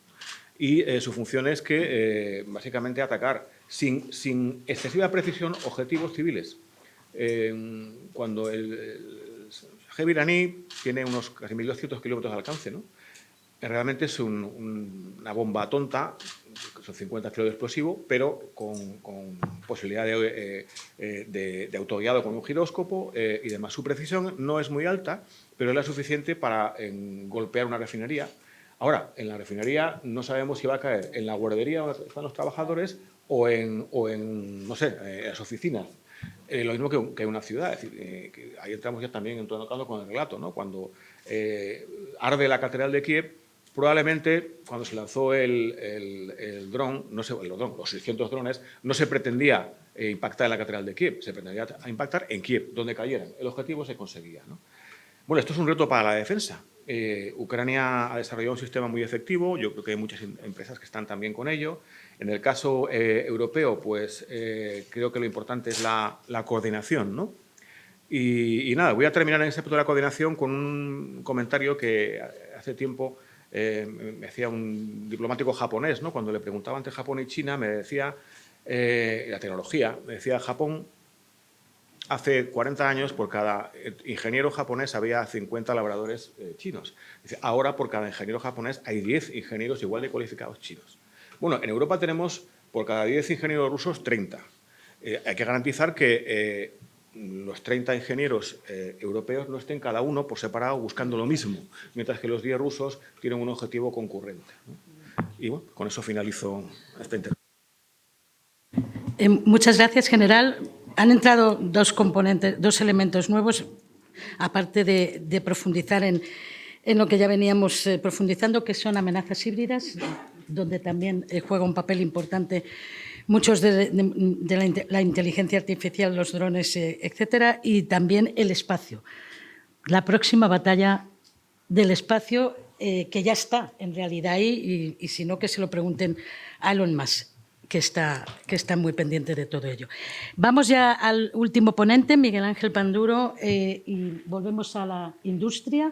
y su función es que básicamente atacar sin excesiva precisión objetivos civiles. Cuando el Heavy iraní tiene unos casi 1.200 kilómetros de alcance, ¿no? Realmente es una bomba tonta, son 50 kilos de explosivo, pero con posibilidad de autoguiado con un giróscopo y demás. Su precisión no es muy alta, pero es la suficiente para golpear una refinería. Ahora, en la refinería no sabemos si va a caer en la guardería donde están los trabajadores o en no sé, en las oficinas. Lo mismo que una ciudad. Es decir, que ahí entramos ya también entonando con el relato, ¿no? Cuando arde la catedral de Kiev, probablemente cuando se lanzó el dron, los 600 drones, no se pretendía impactar en la catedral de Kiev, se pretendía impactar en Kiev, donde cayeran. El objetivo se conseguía, ¿no? Bueno, esto es un reto para la defensa. Ucrania ha desarrollado un sistema muy efectivo, yo creo que hay muchas empresas que están también con ello. En el caso europeo, pues creo que lo importante es la coordinación, ¿no? Y nada, voy a terminar en ese aspecto de la coordinación con un comentario que hace tiempo me hacía un diplomático japonés, ¿no? Cuando le preguntaba entre Japón y China, me decía, la tecnología, me decía, Japón, hace 40 años, por cada ingeniero japonés había 50 labradores chinos. Dice, ahora, por cada ingeniero japonés, hay 10 ingenieros igual de cualificados chinos. Bueno, en Europa tenemos, por cada 10 ingenieros rusos, 30. Hay que garantizar que los 30 ingenieros europeos no estén cada uno por separado buscando lo mismo, mientras que los 10 rusos tienen un objetivo concurrente, ¿no? Y bueno, con eso finalizo esta intervención. Muchas gracias, general. Han entrado dos elementos nuevos, aparte de profundizar en lo que ya veníamos profundizando, que son amenazas híbridas, donde también juega un papel importante muchos de la inteligencia artificial, los drones, etcétera, y también el espacio. La próxima batalla del espacio, que ya está en realidad ahí, y si no, que se lo pregunten a Elon Musk, que está muy pendiente de todo ello. Vamos ya al último ponente, Miguel Ángel Panduro, y volvemos a la industria.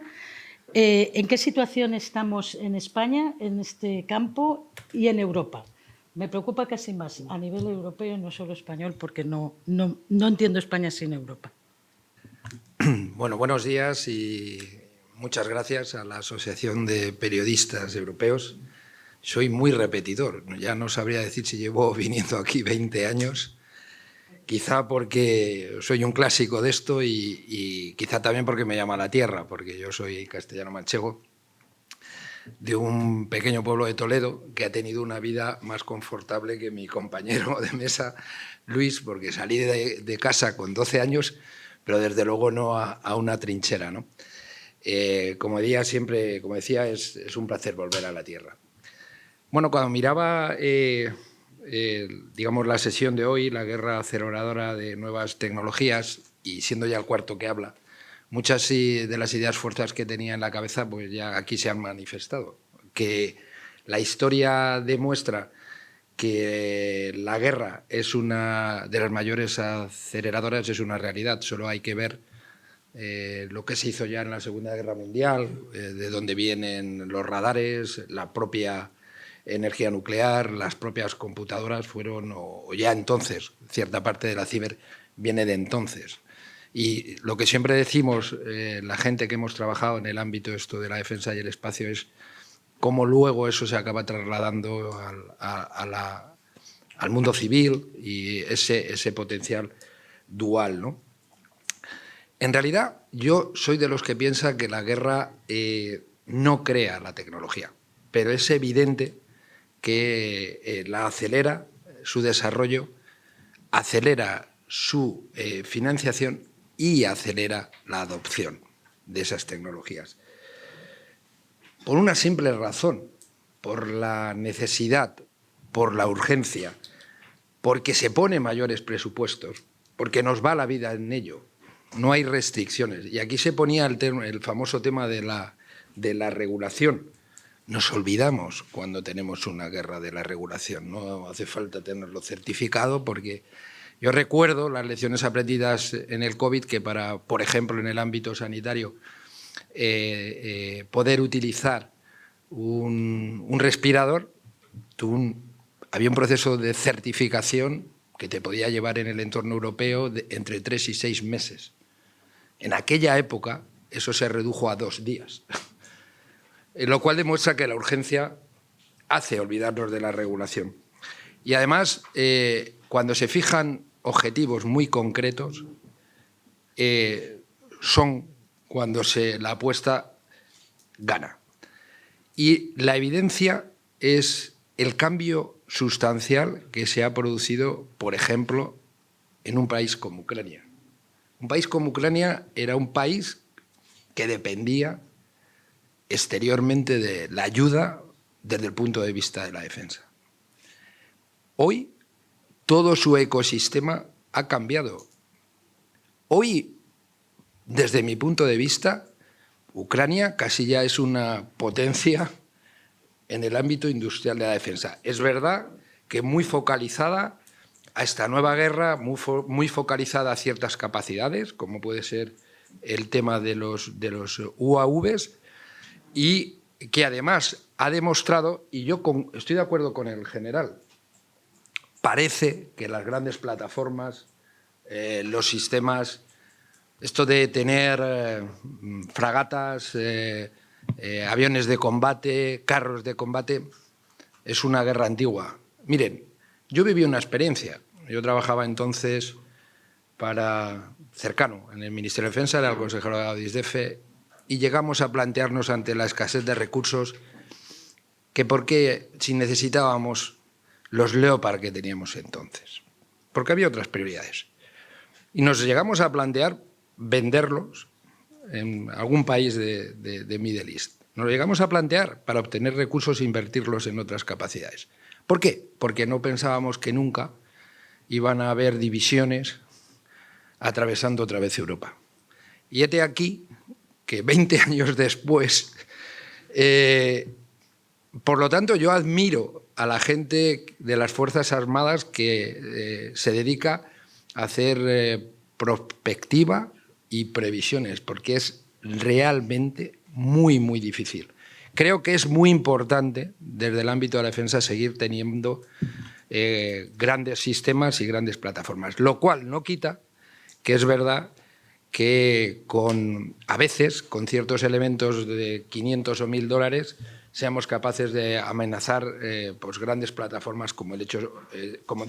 ¿En qué situación estamos en España, en este campo y en Europa? Me preocupa casi más a nivel europeo, no solo español, porque no entiendo España sin Europa. Bueno, buenos días y muchas gracias a la Asociación de Periodistas Europeos. Soy muy repetidor, ya no sabría decir si llevo viniendo aquí 20 años, quizá porque soy un clásico de esto y quizá también porque me llama la tierra, porque yo soy castellano-manchego. de un pequeño pueblo de Toledo que ha tenido una vida más confortable que mi compañero de mesa, Luis, porque salí de casa con 12 años, pero desde luego no a una trinchera, ¿no? Como decía, es un placer volver a la tierra. Bueno, cuando miraba digamos, la sesión de hoy, la guerra aceleradora de nuevas tecnologías, y siendo ya el cuarto que habla, muchas de las ideas fuerzas que tenía en la cabeza pues ya aquí se han manifestado. Que la historia demuestra que la guerra es una de las mayores aceleradoras, es una realidad. Solo hay que ver lo que se hizo ya en la Segunda Guerra Mundial, de dónde vienen los radares, la propia energía nuclear, las propias computadoras fueron, o ya entonces, cierta parte de la ciber viene de entonces. Y lo que siempre decimos, la gente que hemos trabajado en el ámbito esto de la defensa y el espacio, es cómo luego eso se acaba trasladando al mundo civil y ese potencial dual, ¿no? En realidad, yo soy de los que piensa que la guerra no crea la tecnología, pero es evidente que la acelera, su desarrollo, acelera su financiación y acelera la adopción de esas tecnologías. Por una simple razón, por la necesidad, por la urgencia, porque se ponen mayores presupuestos, porque nos va la vida en ello. No hay restricciones. Y aquí se ponía el famoso tema de la regulación. Nos olvidamos cuando tenemos una guerra de la regulación. No hace falta tenerlo certificado porque yo recuerdo las lecciones aprendidas en el COVID que para, por ejemplo, en el ámbito sanitario, poder utilizar un respirador, había un proceso de certificación que te podía llevar en el entorno europeo entre 3 y 6 meses. En aquella época eso se redujo a 2 días, lo cual demuestra que la urgencia hace olvidarnos de la regulación. Y además, cuando se fijan objetivos muy concretos, son cuando la apuesta gana. Y la evidencia es el cambio sustancial que se ha producido, por ejemplo, en un país como Ucrania. Un país como Ucrania era un país que dependía exteriormente de la ayuda desde el punto de vista de la defensa. Hoy todo su ecosistema ha cambiado. Hoy, desde mi punto de vista, Ucrania casi ya es una potencia en el ámbito industrial de la defensa. Es verdad que muy focalizada a esta nueva guerra, muy focalizada a ciertas capacidades, como puede ser el tema de los UAVs, y que además ha demostrado, y yo estoy de acuerdo con el general, parece que las grandes plataformas, los sistemas, esto de tener fragatas, aviones de combate, carros de combate, es una guerra antigua. Miren, yo viví una experiencia. Yo trabajaba entonces cercano en el Ministerio de Defensa, era el consejero de la DISDEFE, y llegamos a plantearnos ante la escasez de recursos que por qué si necesitábamos los Leopard que teníamos entonces. Porque había otras prioridades. Y nos llegamos a plantear venderlos en algún país de Middle East. Nos lo llegamos a plantear para obtener recursos e invertirlos en otras capacidades. ¿Por qué? Porque no pensábamos que nunca iban a haber divisiones atravesando otra vez Europa. Y hete aquí que 20 años después, por lo tanto, yo admiro a la gente de las Fuerzas Armadas que se dedica a hacer prospectiva y previsiones, porque es realmente muy, muy difícil. Creo que es muy importante, desde el ámbito de la defensa, seguir teniendo grandes sistemas y grandes plataformas, lo cual no quita que es verdad que a veces, con ciertos elementos de 500 o 1.000 dólares, seamos capaces de amenazar pues grandes plataformas como de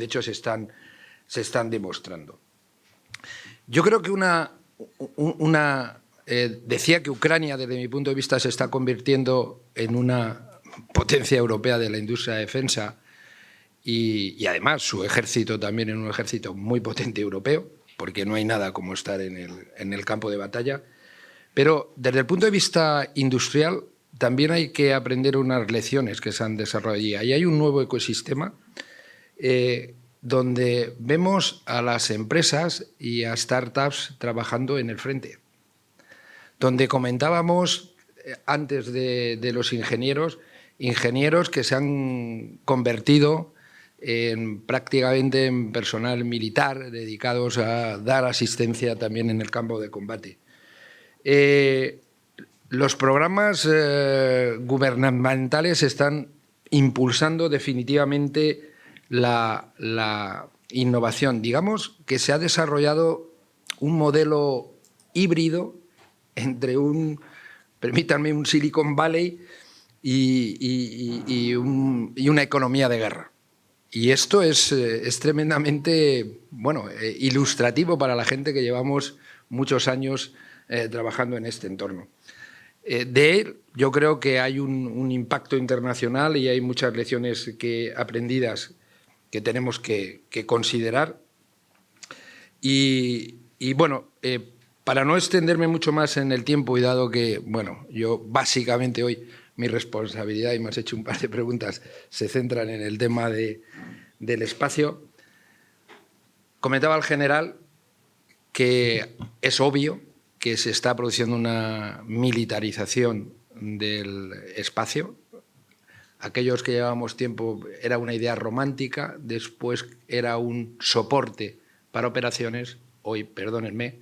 hecho se están demostrando. Yo creo que una decía que Ucrania, desde mi punto de vista, se está convirtiendo en una potencia europea de la industria de defensa y además su ejército también en un ejército muy potente europeo, porque no hay nada como estar en el campo de batalla. Pero desde el punto de vista industrial también hay que aprender unas lecciones que se han desarrollado allí. Ahí hay un nuevo ecosistema donde vemos a las empresas y a startups trabajando en el frente. Donde comentábamos antes de los ingenieros que se han convertido prácticamente en personal militar dedicados a dar asistencia también en el campo de combate. Los programas gubernamentales están impulsando definitivamente la innovación. Digamos que se ha desarrollado un modelo híbrido entre permítanme, un Silicon Valley y una economía de guerra. Y esto es tremendamente ilustrativo para la gente que llevamos muchos años trabajando en este entorno. De él yo creo que hay un impacto internacional y hay muchas lecciones aprendidas que tenemos que considerar. Y para no extenderme mucho más en el tiempo y dado que, yo básicamente hoy mi responsabilidad, y me has hecho un par de preguntas, se centran en el tema del espacio, comentaba el general que es obvio que se está produciendo una militarización del espacio. Aquellos que llevábamos tiempo era una idea romántica, después era un soporte para operaciones. Hoy, perdónenme,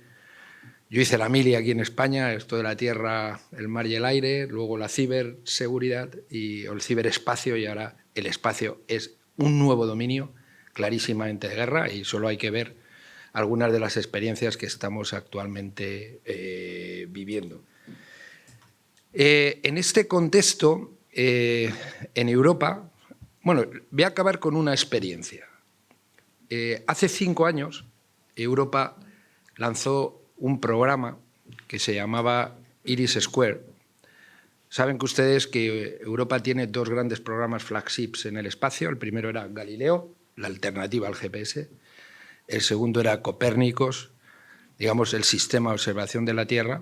yo hice la mili aquí en España, esto de la tierra, el mar y el aire, luego la ciberseguridad y el ciberespacio, y ahora el espacio es un nuevo dominio clarísimamente de guerra, y solo hay que ver algunas de las experiencias que estamos actualmente viviendo. En este contexto, en Europa, voy a acabar con una experiencia. Hace 5 años, Europa lanzó un programa que se llamaba Iris Square. Saben que ustedes que Europa tiene 2 grandes programas flagships en el espacio. El primero era Galileo, la alternativa al GPS. El segundo era Copérnicos, digamos, el sistema de observación de la Tierra.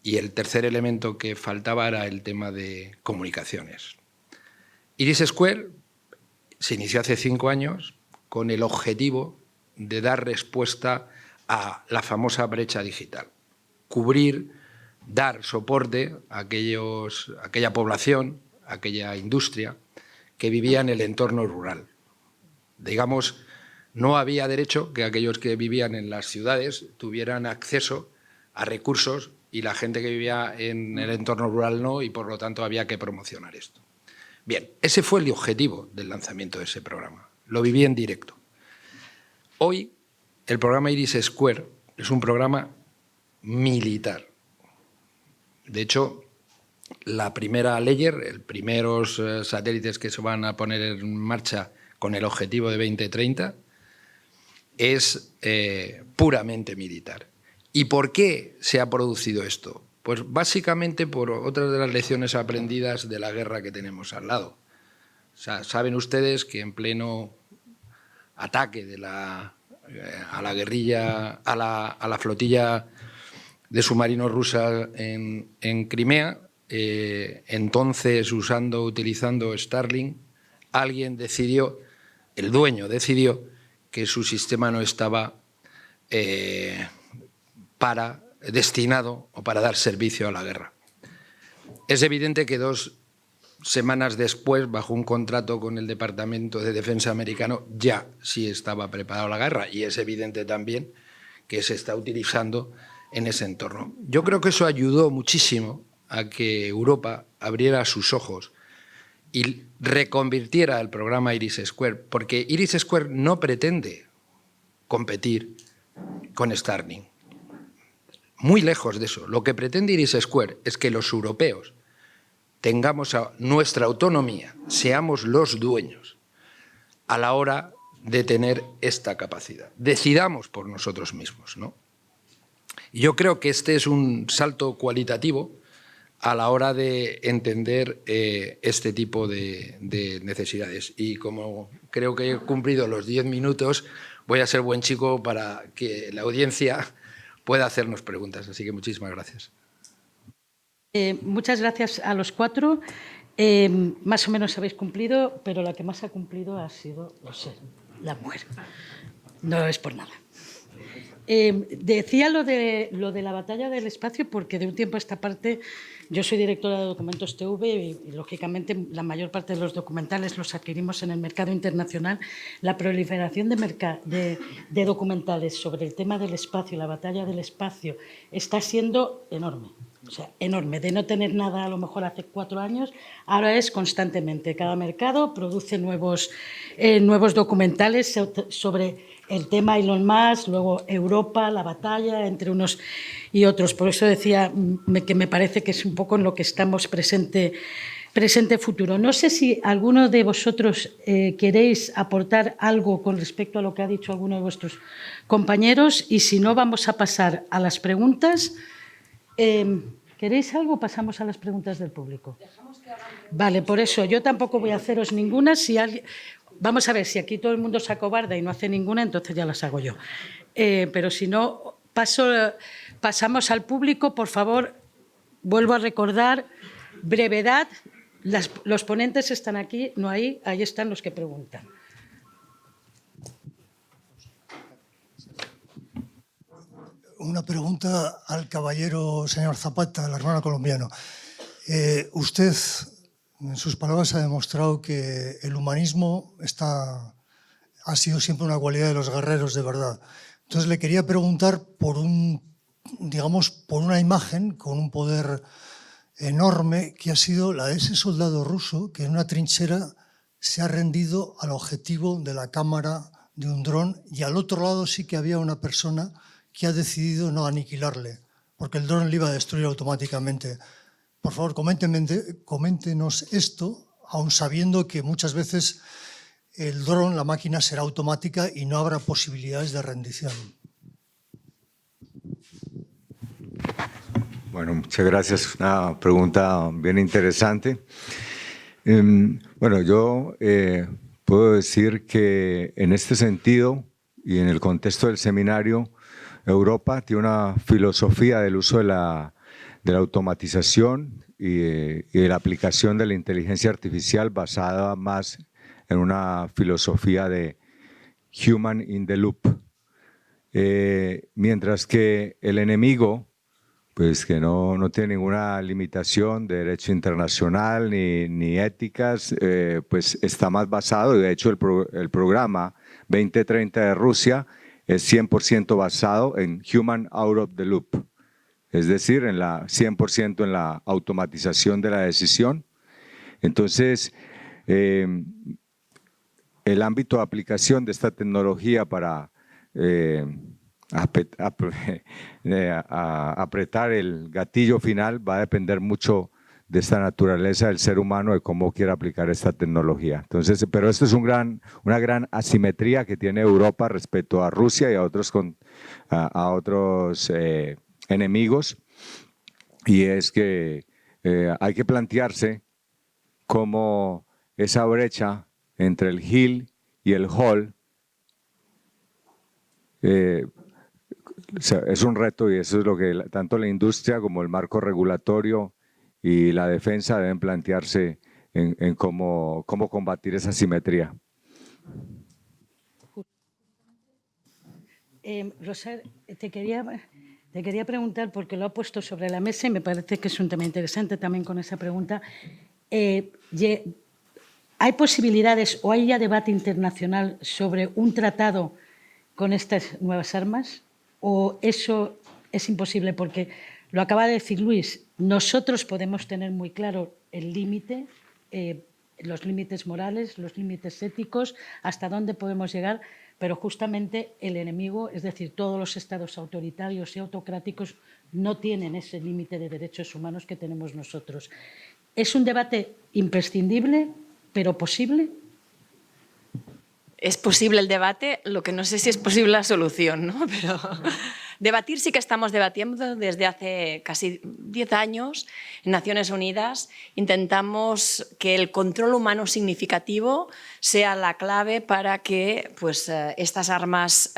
Y el tercer elemento que faltaba era el tema de comunicaciones. Iris Square se inició hace 5 años con el objetivo de dar respuesta a la famosa brecha digital. Cubrir, dar soporte a aquella población, a aquella industria que vivía en el entorno rural. Digamos, no había derecho que aquellos que vivían en las ciudades tuvieran acceso a recursos y la gente que vivía en el entorno rural no, y por lo tanto había que promocionar esto. Bien, ese fue el objetivo del lanzamiento de ese programa. Lo viví en directo. Hoy, el programa Iris Square es un programa militar. De hecho, la primera Layer, los primeros satélites que se van a poner en marcha con el objetivo de 2030, es puramente militar. ¿Y por qué se ha producido esto? Pues básicamente por otras de las lecciones aprendidas de la guerra que tenemos al lado. O sea, saben ustedes que en pleno ataque a la guerrilla, a la flotilla de submarinos rusa en Crimea, entonces utilizando Starlink, alguien decidió, el dueño decidió que su sistema no estaba destinado o para dar servicio a la guerra. Es evidente que 2 semanas después, bajo un contrato con el Departamento de Defensa americano, ya sí estaba preparada la guerra, y es evidente también que se está utilizando en ese entorno. Yo creo que eso ayudó muchísimo a que Europa abriera sus ojos y reconvirtiera el programa Iris Square, porque Iris Square no pretende competir con Starlink. Muy lejos de eso. Lo que pretende Iris Square es que los europeos tengamos nuestra autonomía, seamos los dueños a la hora de tener esta capacidad. Decidamos por nosotros mismos, ¿no? Y yo creo que este es un salto cualitativo a la hora de entender este tipo de necesidades. Y como creo que he cumplido los 10 minutos, voy a ser buen chico para que la audiencia pueda hacernos preguntas. Así que muchísimas gracias. Muchas gracias a los cuatro. Más o menos habéis cumplido, pero la que más ha cumplido ha sido, no sé, la mujer. No es por nada. Decía lo de la batalla del espacio porque de un tiempo a esta parte yo soy directora de Documentos TV y lógicamente la mayor parte de los documentales los adquirimos en el mercado internacional. La proliferación de documentales sobre el tema del espacio, la batalla del espacio, está siendo enorme. O sea, enorme. De no tener nada a lo mejor hace 4 años, ahora es constantemente. Cada mercado produce nuevos documentales sobre el tema Elon Musk, luego Europa, la batalla entre unos y otros. Por eso decía que me parece que es un poco en lo que estamos presente futuro. No sé si alguno de vosotros queréis aportar algo con respecto a lo que ha dicho alguno de vuestros compañeros y si no vamos a pasar a las preguntas. ¿Queréis algo? Pasamos a las preguntas del público. Vale, por eso yo tampoco voy a haceros ninguna. Si alguien... Vamos a ver, si aquí todo el mundo se acobarda y no hace ninguna, entonces ya las hago yo. Pero si no, pasamos al público. Por favor, vuelvo a recordar, brevedad. Los ponentes están aquí, no ahí están los que preguntan. Una pregunta al caballero señor Zapata, al hermano colombiano. Usted, en sus palabras, ha demostrado que el humanismo ha sido siempre una cualidad de los guerreros de verdad. Entonces le quería preguntar por una imagen con un poder enorme que ha sido la de ese soldado ruso que en una trinchera se ha rendido al objetivo de la cámara de un dron y al otro lado sí que había una persona que ha decidido no aniquilarle, porque el dron le iba a destruir automáticamente. Por favor, coméntenos esto, aun sabiendo que muchas veces el dron, la máquina, será automática y no habrá posibilidades de rendición. Bueno, muchas gracias. Una pregunta bien interesante. Bueno, yo puedo decir que en este sentido y en el contexto del seminario, Europa tiene una filosofía del uso de la automatización y de la aplicación de la inteligencia artificial basada más en una filosofía de human in the loop. Mientras que el enemigo, pues que no tiene ninguna limitación de derecho internacional ni éticas, pues está más basado, y de hecho el programa 2030 de Rusia es 100% basado en Human Out of the Loop, es decir, 100% en la automatización de la decisión. Entonces, el ámbito de aplicación de esta tecnología para apretar el gatillo final va a depender mucho de esta naturaleza del ser humano, de cómo quiere aplicar esta tecnología. Entonces, pero esto es una gran asimetría que tiene Europa respecto a Rusia y a otros enemigos, y es que hay que plantearse cómo esa brecha entre el heal y el hall es un reto, y eso es lo que tanto la industria como el marco regulatorio y la defensa deben plantearse en cómo combatir esa asimetría. Roser, te quería preguntar, porque lo ha puesto sobre la mesa y me parece que es un tema interesante también con esa pregunta. ¿Hay posibilidades o hay ya debate internacional sobre un tratado con estas nuevas armas? ¿O eso es imposible? Porque lo acaba de decir Luis, nosotros podemos tener muy claro el límite, los límites morales, los límites éticos, hasta dónde podemos llegar, pero justamente el enemigo, es decir, todos los estados autoritarios y autocráticos no tienen ese límite de derechos humanos que tenemos nosotros. ¿Es un debate imprescindible, pero posible? Es posible el debate, lo que no sé si es posible la solución, ¿no? Pero Debatir sí que estamos debatiendo desde hace casi 10 años. En Naciones Unidas intentamos que el control humano significativo sea la clave para que pues, estas armas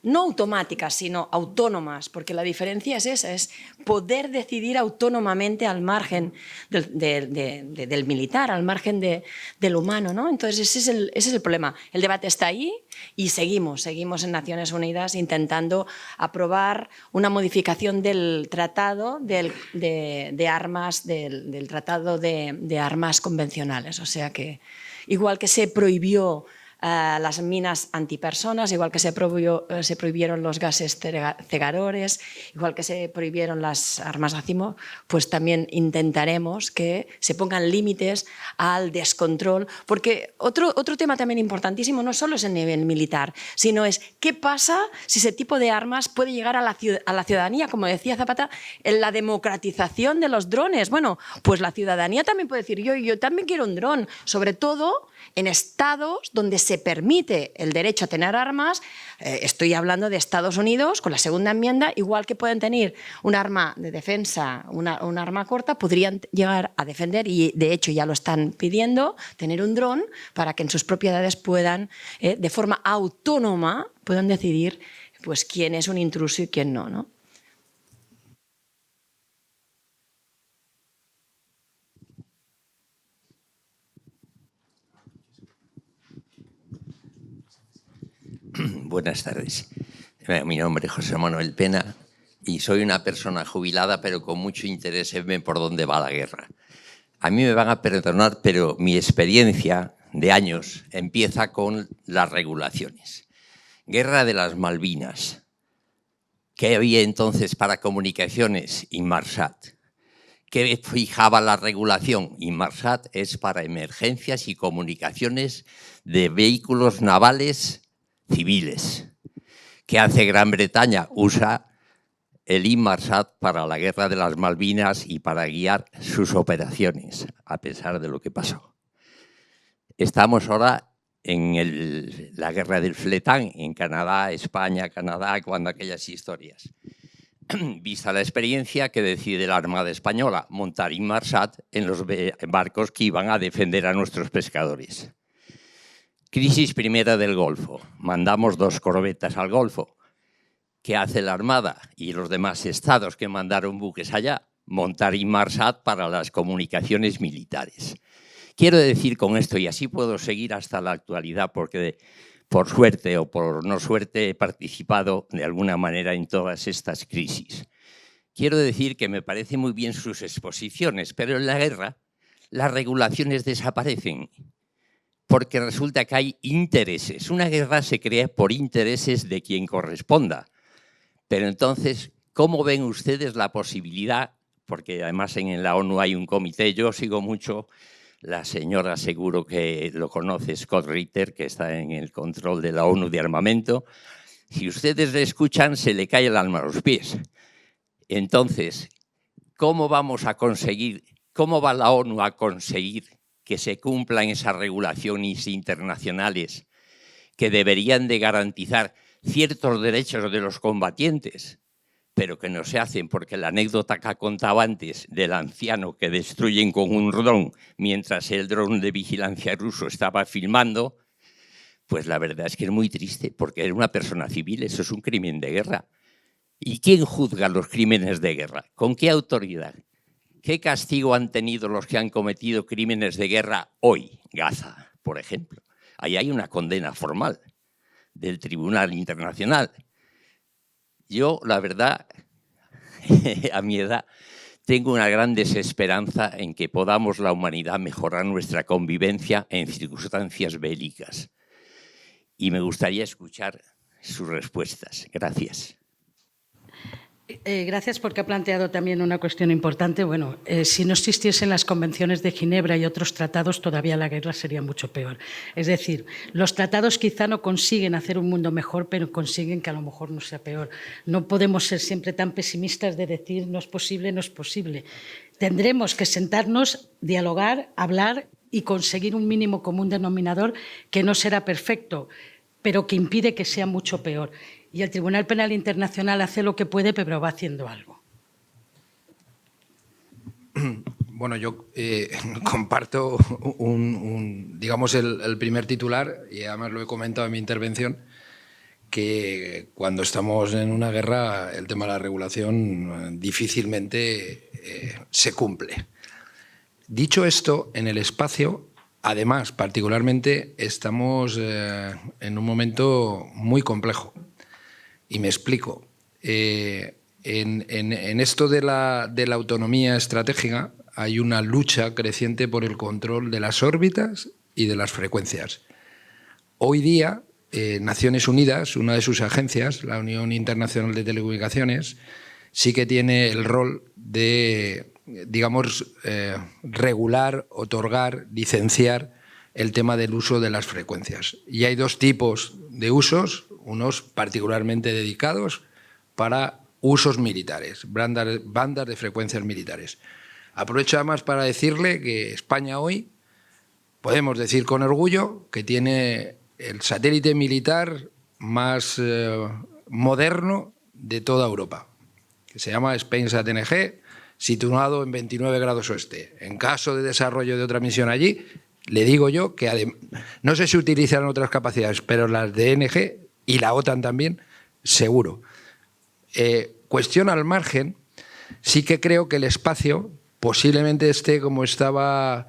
no automáticas, sino autónomas, porque la diferencia es esa, es poder decidir autónomamente al margen del militar, al margen del humano, ¿no? Entonces ese es el problema. El debate está ahí y seguimos en Naciones Unidas intentando aprobar una modificación del tratado de armas, del tratado de armas convencionales. O sea que igual que se prohibió las minas antipersonas, igual que se prohibieron los gases cegadores, igual que se prohibieron las armas racimo, pues también intentaremos que se pongan límites al descontrol, porque otro tema también importantísimo no solo es el nivel militar, sino es qué pasa si ese tipo de armas puede llegar a la ciudadanía, como decía Zapata, en la democratización de los drones. Bueno, pues la ciudadanía también puede decir, yo también quiero un dron, sobre todo en estados donde se permite el derecho a tener armas. Estoy hablando de Estados Unidos, con la segunda enmienda, igual que pueden tener un arma de defensa, un arma corta, podrían llegar a defender, y de hecho ya lo están pidiendo, tener un dron para que en sus propiedades puedan, de forma autónoma, puedan decidir pues, quién es un intruso y quién no, ¿no? Buenas tardes. Mi nombre es José Manuel Pena y soy una persona jubilada, pero con mucho interés en ver por dónde va la guerra. A mí me van a perdonar, pero mi experiencia de años empieza con las regulaciones. Guerra de las Malvinas. ¿Qué había entonces para comunicaciones? Inmarsat. ¿Qué fijaba la regulación? Inmarsat es para emergencias y comunicaciones de vehículos navales civiles. ¿Qué hace Gran Bretaña? Usa el Inmarsat para la guerra de las Malvinas y para guiar sus operaciones, a pesar de lo que pasó. Estamos ahora en la guerra del Fletán, en Canadá, España, Canadá, cuando aquellas historias. Vista la experiencia, que decide la Armada Española montar Inmarsat en los barcos que iban a defender a nuestros pescadores. Crisis primera del Golfo. Mandamos 2 corbetas al Golfo. ¿Qué hace la Armada y los demás estados que mandaron buques allá? Montar Inmarsat para las comunicaciones militares. Quiero decir con esto, y así puedo seguir hasta la actualidad, porque por suerte o por no suerte he participado de alguna manera en todas estas crisis. Quiero decir que me parecen muy bien sus exposiciones, pero en la guerra las regulaciones desaparecen. Porque resulta que hay intereses. Una guerra se crea por intereses de quien corresponda. Pero entonces, ¿cómo ven ustedes la posibilidad? Porque además en la ONU hay un comité, yo sigo mucho, la señora seguro que lo conoce, Scott Ritter, que está en el control de la ONU de armamento. Si ustedes le escuchan, se le cae el alma a los pies. Entonces, ¿cómo vamos a conseguir, cómo va la ONU a conseguir que se cumplan esas regulaciones internacionales que deberían de garantizar ciertos derechos de los combatientes, pero que no se hacen? Porque la anécdota que contaba antes del anciano que destruyen con un dron mientras el dron de vigilancia ruso estaba filmando, pues la verdad es que es muy triste, porque era una persona civil, eso es un crimen de guerra. ¿Y quién juzga los crímenes de guerra? ¿Con qué autoridad? ¿Qué castigo han tenido los que han cometido crímenes de guerra hoy? Gaza, por ejemplo. Ahí hay una condena formal del Tribunal Internacional. Yo, la verdad, a mi edad, tengo una gran desesperanza en que podamos la humanidad mejorar nuestra convivencia en circunstancias bélicas. Y me gustaría escuchar sus respuestas. Gracias. Gracias, porque ha planteado también una cuestión importante. Bueno, si no existiesen las convenciones de Ginebra y otros tratados, todavía la guerra sería mucho peor. Es decir, los tratados quizá no consiguen hacer un mundo mejor, pero consiguen que a lo mejor no sea peor. No podemos ser siempre tan pesimistas de decir no es posible, no es posible. Tendremos que sentarnos, dialogar, hablar y conseguir un mínimo común denominador que no será perfecto, pero que impide que sea mucho peor. y el Tribunal Penal Internacional hace lo que puede, pero va haciendo algo. Bueno, yo comparto digamos el primer titular, y además lo he comentado en mi intervención, que cuando estamos en una guerra el tema de la regulación difícilmente se cumple. Dicho esto, en el espacio, además, particularmente, estamos en un momento muy complejo. Y me explico. En esto de la autonomía estratégica hay una lucha creciente por el control de las órbitas y de las frecuencias. Hoy día, Naciones Unidas, una de sus agencias, la Unión Internacional de Telecomunicaciones, sí que tiene el rol de, digamos, regular, otorgar, licenciar el tema del uso de las frecuencias. Y hay dos tipos de usos, unos particularmente dedicados para usos militares, bandas de frecuencias militares. Aprovecho además para decirle que España hoy, podemos decir con orgullo, que tiene el satélite militar más moderno de toda Europa, que se llama SpainSat NG, situado en 29 grados oeste. En caso de desarrollo de otra misión allí, le digo yo que no sé si utilizan otras capacidades, pero las de NG y la OTAN también, seguro. Cuestión al margen, sí que creo que el espacio posiblemente esté como estaba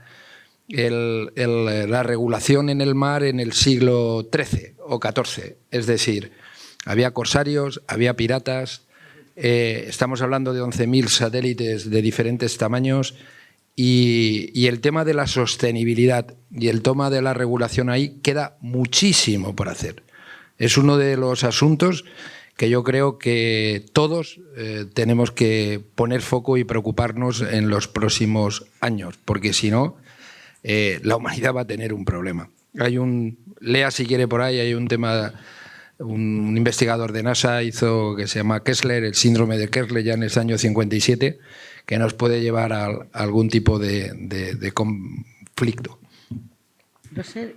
la regulación en el mar en el siglo XIII o XIV. Es decir, había corsarios, había piratas, estamos hablando de 11.000 satélites de diferentes tamaños y el tema de la sostenibilidad y el tema de la regulación ahí queda muchísimo por hacer. Es uno de los asuntos que yo creo que todos tenemos que poner foco y preocuparnos en los próximos años, porque si no, la humanidad va a tener un problema. Lea si quiere por ahí, hay un tema, un investigador de NASA hizo que se llama Kessler, el síndrome de Kessler, ya en el año 57, que nos puede llevar a algún tipo de conflicto. Roser,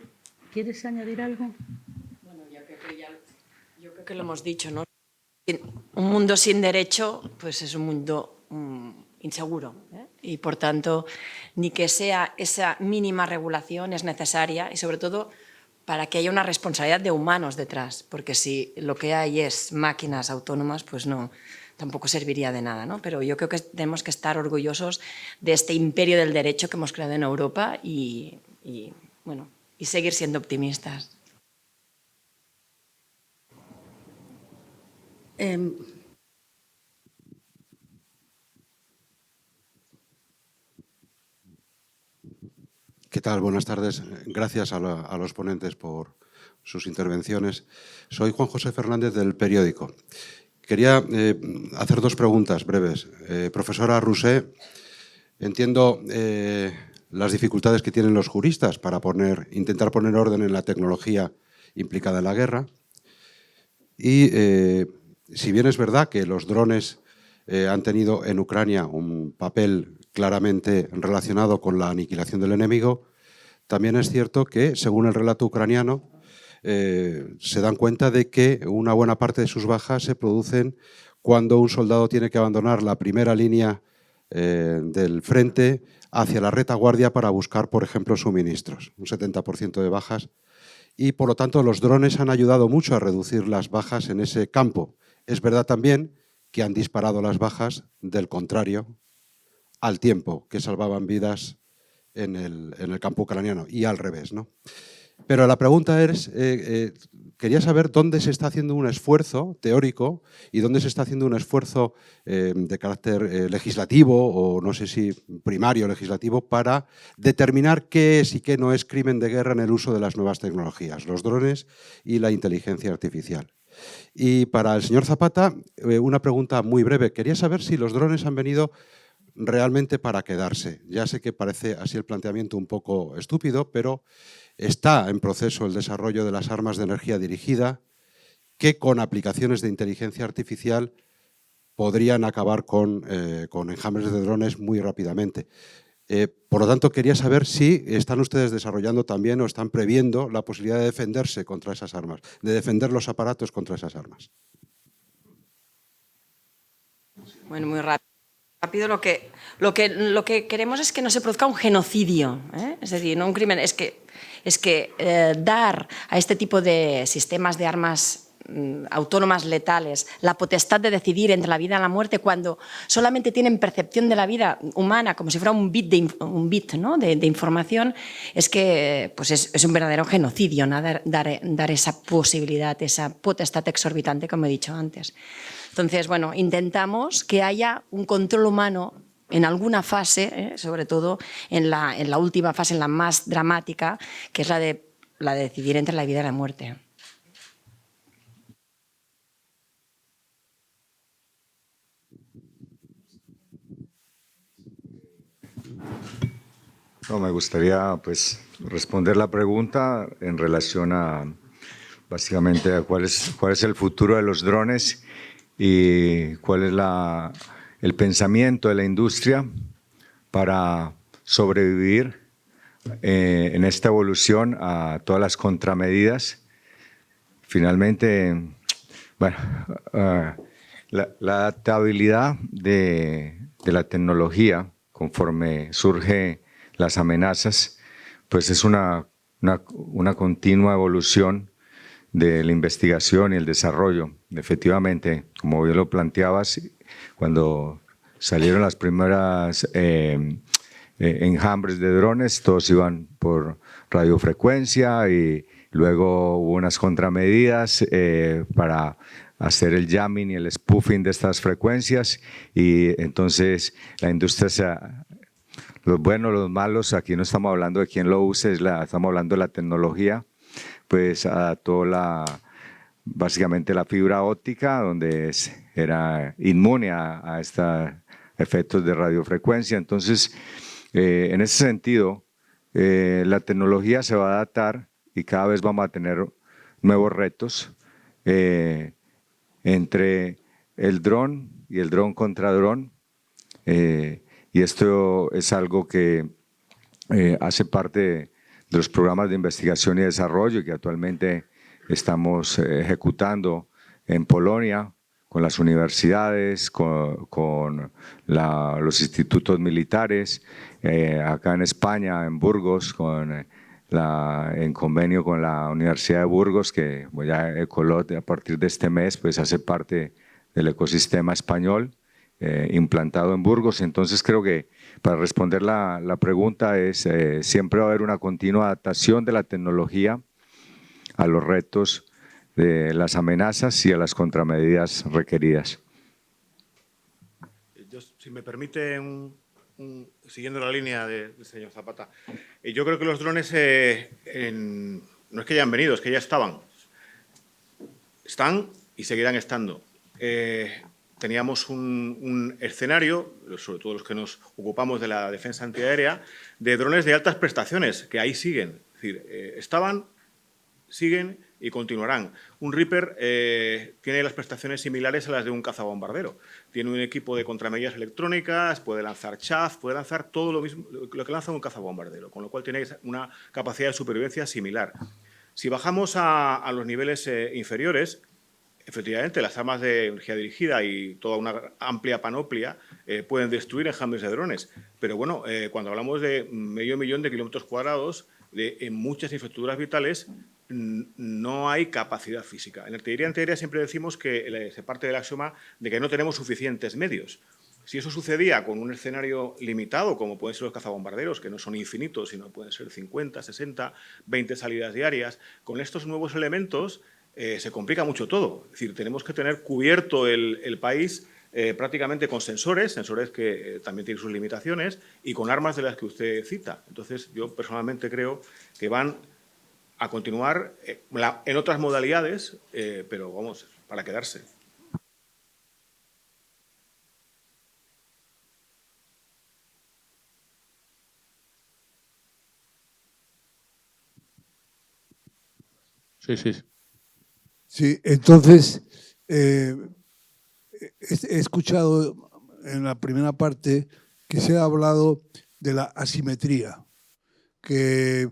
¿quieres añadir algo? Bueno, yo creo que lo hemos dicho, ¿no? Un mundo sin derecho, pues es un mundo inseguro, ¿eh? Y por tanto, ni que sea esa mínima regulación es necesaria y sobre todo para que haya una responsabilidad de humanos detrás, porque si lo que hay es máquinas autónomas, pues no, tampoco serviría de nada, ¿no? Pero yo creo que tenemos que estar orgullosos de este imperio del derecho que hemos creado en Europa y seguir siendo optimistas. ¿Qué tal? Buenas tardes. Gracias a los ponentes por sus intervenciones. Soy Juan José Fernández del Periódico. Quería hacer dos preguntas breves. Profesora Roser, entiendo las dificultades que tienen los juristas para intentar poner orden en la tecnología implicada en la guerra. Y si bien es verdad que los drones han tenido en Ucrania un papel claramente relacionado con la aniquilación del enemigo, también es cierto que, según el relato ucraniano, se dan cuenta de que una buena parte de sus bajas se producen cuando un soldado tiene que abandonar la primera línea del frente hacia la retaguardia para buscar, por ejemplo, suministros, un 70% de bajas. Y, por lo tanto, los drones han ayudado mucho a reducir las bajas en ese campo. Es verdad también que han disparado las bajas del contrario al tiempo, que salvaban vidas en el campo ucraniano y al revés, ¿no? Pero la pregunta es, quería saber dónde se está haciendo un esfuerzo teórico y dónde se está haciendo un esfuerzo de carácter legislativo o no sé si primario legislativo para determinar qué es y qué no es crimen de guerra en el uso de las nuevas tecnologías, los drones y la inteligencia artificial. Y para el señor Zapata, una pregunta muy breve. Quería saber si los drones han venido realmente para quedarse. Ya sé que parece así el planteamiento un poco estúpido, pero está en proceso el desarrollo de las armas de energía dirigida que con aplicaciones de inteligencia artificial podrían acabar con enjambres de drones muy rápidamente. Por lo tanto, quería saber si están ustedes desarrollando también o están previendo la posibilidad de defenderse contra esas armas, de defender los aparatos contra esas armas. Bueno, muy rápido. Lo que queremos es que no se produzca un genocidio, ¿eh? Es decir, no un crimen. Es que dar a este tipo de sistemas de armas autónomas letales la potestad de decidir entre la vida y la muerte cuando solamente tienen percepción de la vida humana como si fuera un bit, ¿no? de información, es que pues es un verdadero genocidio, ¿no? dar esa posibilidad, esa potestad exorbitante, como he dicho antes. Entonces, bueno, intentamos que haya un control humano en alguna fase, sobre todo en la última fase, en la más dramática, que es la de decidir entre la vida y la muerte. No, me gustaría pues responder la pregunta en relación a básicamente a cuál es el futuro de los drones y cuál es el pensamiento de la industria para sobrevivir en esta evolución a todas las contramedidas. Finalmente, bueno, la adaptabilidad de la tecnología conforme surge las amenazas, pues es una continua evolución de la investigación y el desarrollo. Efectivamente, como bien lo planteabas, cuando salieron las primeras enjambres de drones, todos iban por radiofrecuencia y luego hubo unas contramedidas para hacer el jamming y el spoofing de estas frecuencias, y entonces la industria los buenos, los malos, aquí no estamos hablando de quién lo use, estamos hablando de la tecnología, pues adaptó básicamente la fibra óptica, donde era inmune a estos efectos de radiofrecuencia. Entonces, en ese sentido, la tecnología se va a adaptar y cada vez vamos a tener nuevos retos entre el dron y el dron contra dron. Y esto es algo que hace parte de los programas de investigación y desarrollo y que actualmente estamos ejecutando en Polonia con las universidades, con los institutos militares, acá en España, en Burgos, en convenio con la Universidad de Burgos, que ya Ecolot a partir de este mes pues hace parte del ecosistema español implantado en Burgos. Entonces creo que para responder la pregunta es siempre va a haber una continua adaptación de la tecnología a los retos de las amenazas y a las contramedidas requeridas. Si me permite, siguiendo la línea del señor Zapata, yo creo que los drones no es que hayan venido, es que ya estaban. Están y seguirán estando. Teníamos un escenario, sobre todo los que nos ocupamos de la defensa antiaérea, de drones de altas prestaciones, que ahí siguen. Es decir, estaban, siguen y continuarán. Un Reaper tiene las prestaciones similares a las de un cazabombardero. Tiene un equipo de contramedidas electrónicas, puede lanzar chaff, puede lanzar todo lo mismo lo que lanza un cazabombardero, con lo cual tiene una capacidad de supervivencia similar. Si bajamos a los niveles inferiores, efectivamente, las armas de energía dirigida y toda una amplia panoplia pueden destruir enjambres de drones. Pero bueno, cuando hablamos de 500 000 de kilómetros cuadrados, en muchas infraestructuras vitales no hay capacidad física. En artillería antiaérea siempre decimos que se parte del axioma de que no tenemos suficientes medios. Si eso sucedía con un escenario limitado, como pueden ser los cazabombarderos, que no son infinitos, sino pueden ser 50, 60, 20 salidas diarias, con estos nuevos elementos se complica mucho todo. Es decir, tenemos que tener cubierto el país prácticamente con sensores que también tienen sus limitaciones, y con armas de las que usted cita. Entonces, yo personalmente creo que van a continuar en otras modalidades, pero vamos, para quedarse. Sí, sí. Sí, entonces, he escuchado en la primera parte que se ha hablado de la asimetría, que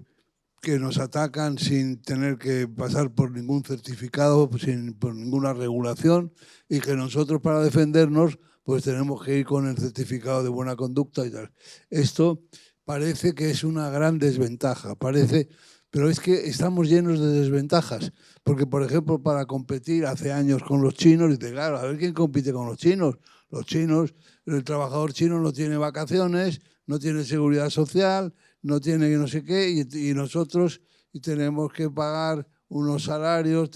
nos atacan sin tener que pasar por ningún certificado, por ninguna regulación, y que nosotros para defendernos pues tenemos que ir con el certificado de buena conducta y tal. Esto parece que es una gran desventaja, pero es que estamos llenos de desventajas, porque por ejemplo para competir hace años con los chinos, dice, claro, a ver quién compite con los chinos. Los chinos, el trabajador chino no tiene vacaciones, no tiene seguridad social, no tiene no sé qué, y nosotros tenemos que pagar unos salarios,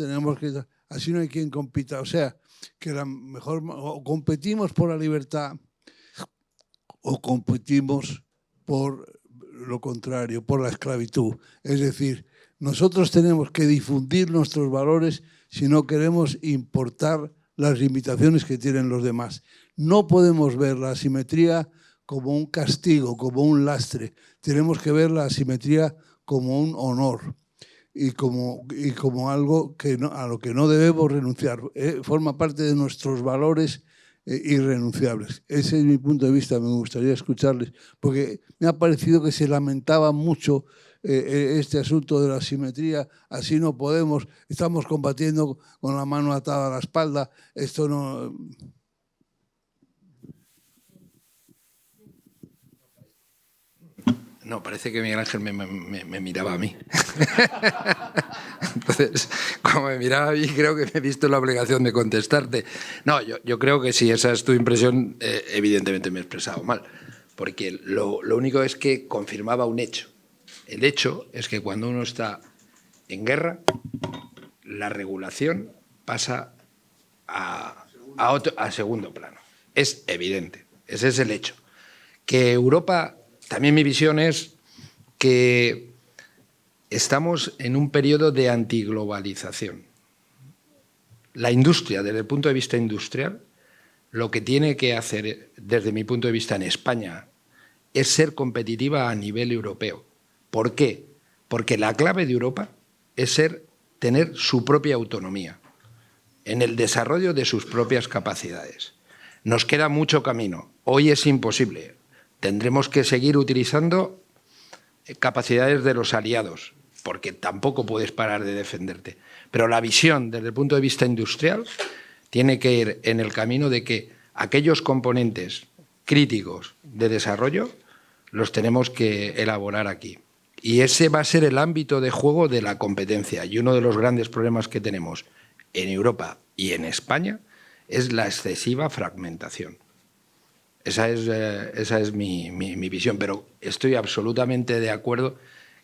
así no hay quien compita. O sea, que o competimos por la libertad o competimos por lo contrario, por la esclavitud. Es decir, nosotros tenemos que difundir nuestros valores si no queremos importar las limitaciones que tienen los demás. No podemos ver la asimetría como un castigo, como un lastre. Tenemos que ver la asimetría como un honor y como algo a lo que no debemos renunciar. Forma parte de nuestros valores irrenunciables. Ese es mi punto de vista, me gustaría escucharles, porque me ha parecido que se lamentaba mucho este asunto de la asimetría, así no podemos, estamos combatiendo con la mano atada a la espalda, esto no... No, parece que Miguel Ángel me miraba a mí. Entonces, como me miraba a mí, creo que me he visto la obligación de contestarte. No, yo creo que si esa es tu impresión, evidentemente me he expresado mal, porque lo único es que confirmaba un hecho. El hecho es que cuando uno está en guerra, la regulación pasa a segundo plano. Es evidente, ese es el hecho. Que Europa... También mi visión es que estamos en un periodo de antiglobalización. La industria, desde el punto de vista industrial, lo que tiene que hacer, desde mi punto de vista en España, es ser competitiva a nivel europeo. ¿Por qué? Porque la clave de Europa es tener su propia autonomía en el desarrollo de sus propias capacidades. Nos queda mucho camino. Hoy es imposible. Tendremos que seguir utilizando capacidades de los aliados, porque tampoco puedes parar de defenderte. Pero la visión, desde el punto de vista industrial, tiene que ir en el camino de que aquellos componentes críticos de desarrollo los tenemos que elaborar aquí. Y ese va a ser el ámbito de juego de la competencia. Y uno de los grandes problemas que tenemos en Europa y en España es la excesiva fragmentación. Esa es mi visión, pero estoy absolutamente de acuerdo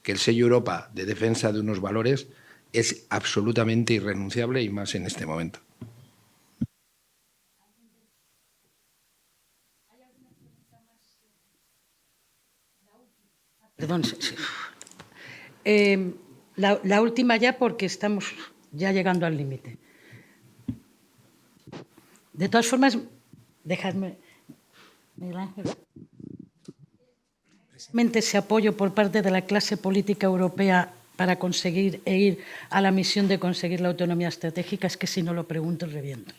que el sello Europa de defensa de unos valores es absolutamente irrenunciable y más en este momento. Perdón. La última ya, porque estamos ya llegando al límite. De todas formas, dejadme... Miguel Ángel. Ese apoyo por parte de la clase política europea para conseguir ir a la misión de conseguir la autonomía estratégica, es que si no lo pregunto reviento.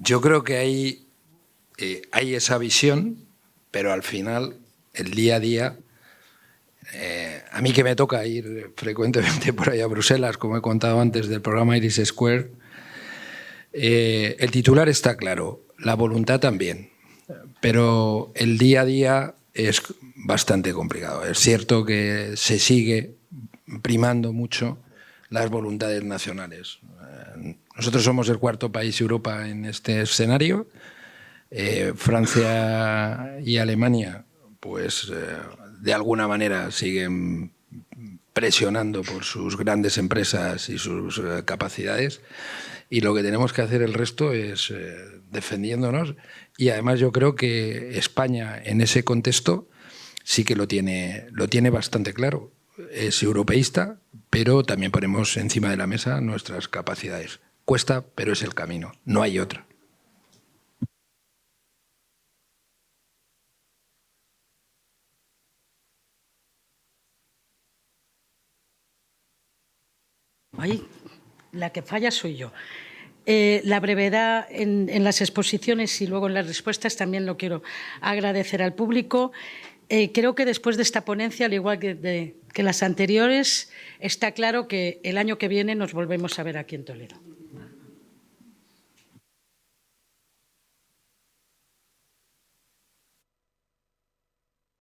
Yo creo que hay esa visión, pero al final, el día a día, a mí que me toca ir frecuentemente por ahí a Bruselas, como he contado antes del programa Iris Square, el titular está claro, la voluntad también, pero el día a día es bastante complicado. Es cierto que se sigue primando mucho las voluntades nacionales. Nosotros somos el cuarto país de Europa en este escenario. Francia y Alemania, pues de alguna manera siguen presionando por sus grandes empresas y sus capacidades. Y lo que tenemos que hacer el resto es defendiéndonos. Y además yo creo que España en ese contexto sí que lo tiene bastante claro. Es europeísta, pero también ponemos encima de la mesa nuestras capacidades. Cuesta, pero es el camino. No hay otra. Ahí la que falla soy yo. La brevedad en las exposiciones y luego en las respuestas también lo quiero agradecer al público. Creo que después de esta ponencia, al igual que las anteriores, está claro que el año que viene nos volvemos a ver aquí en Toledo.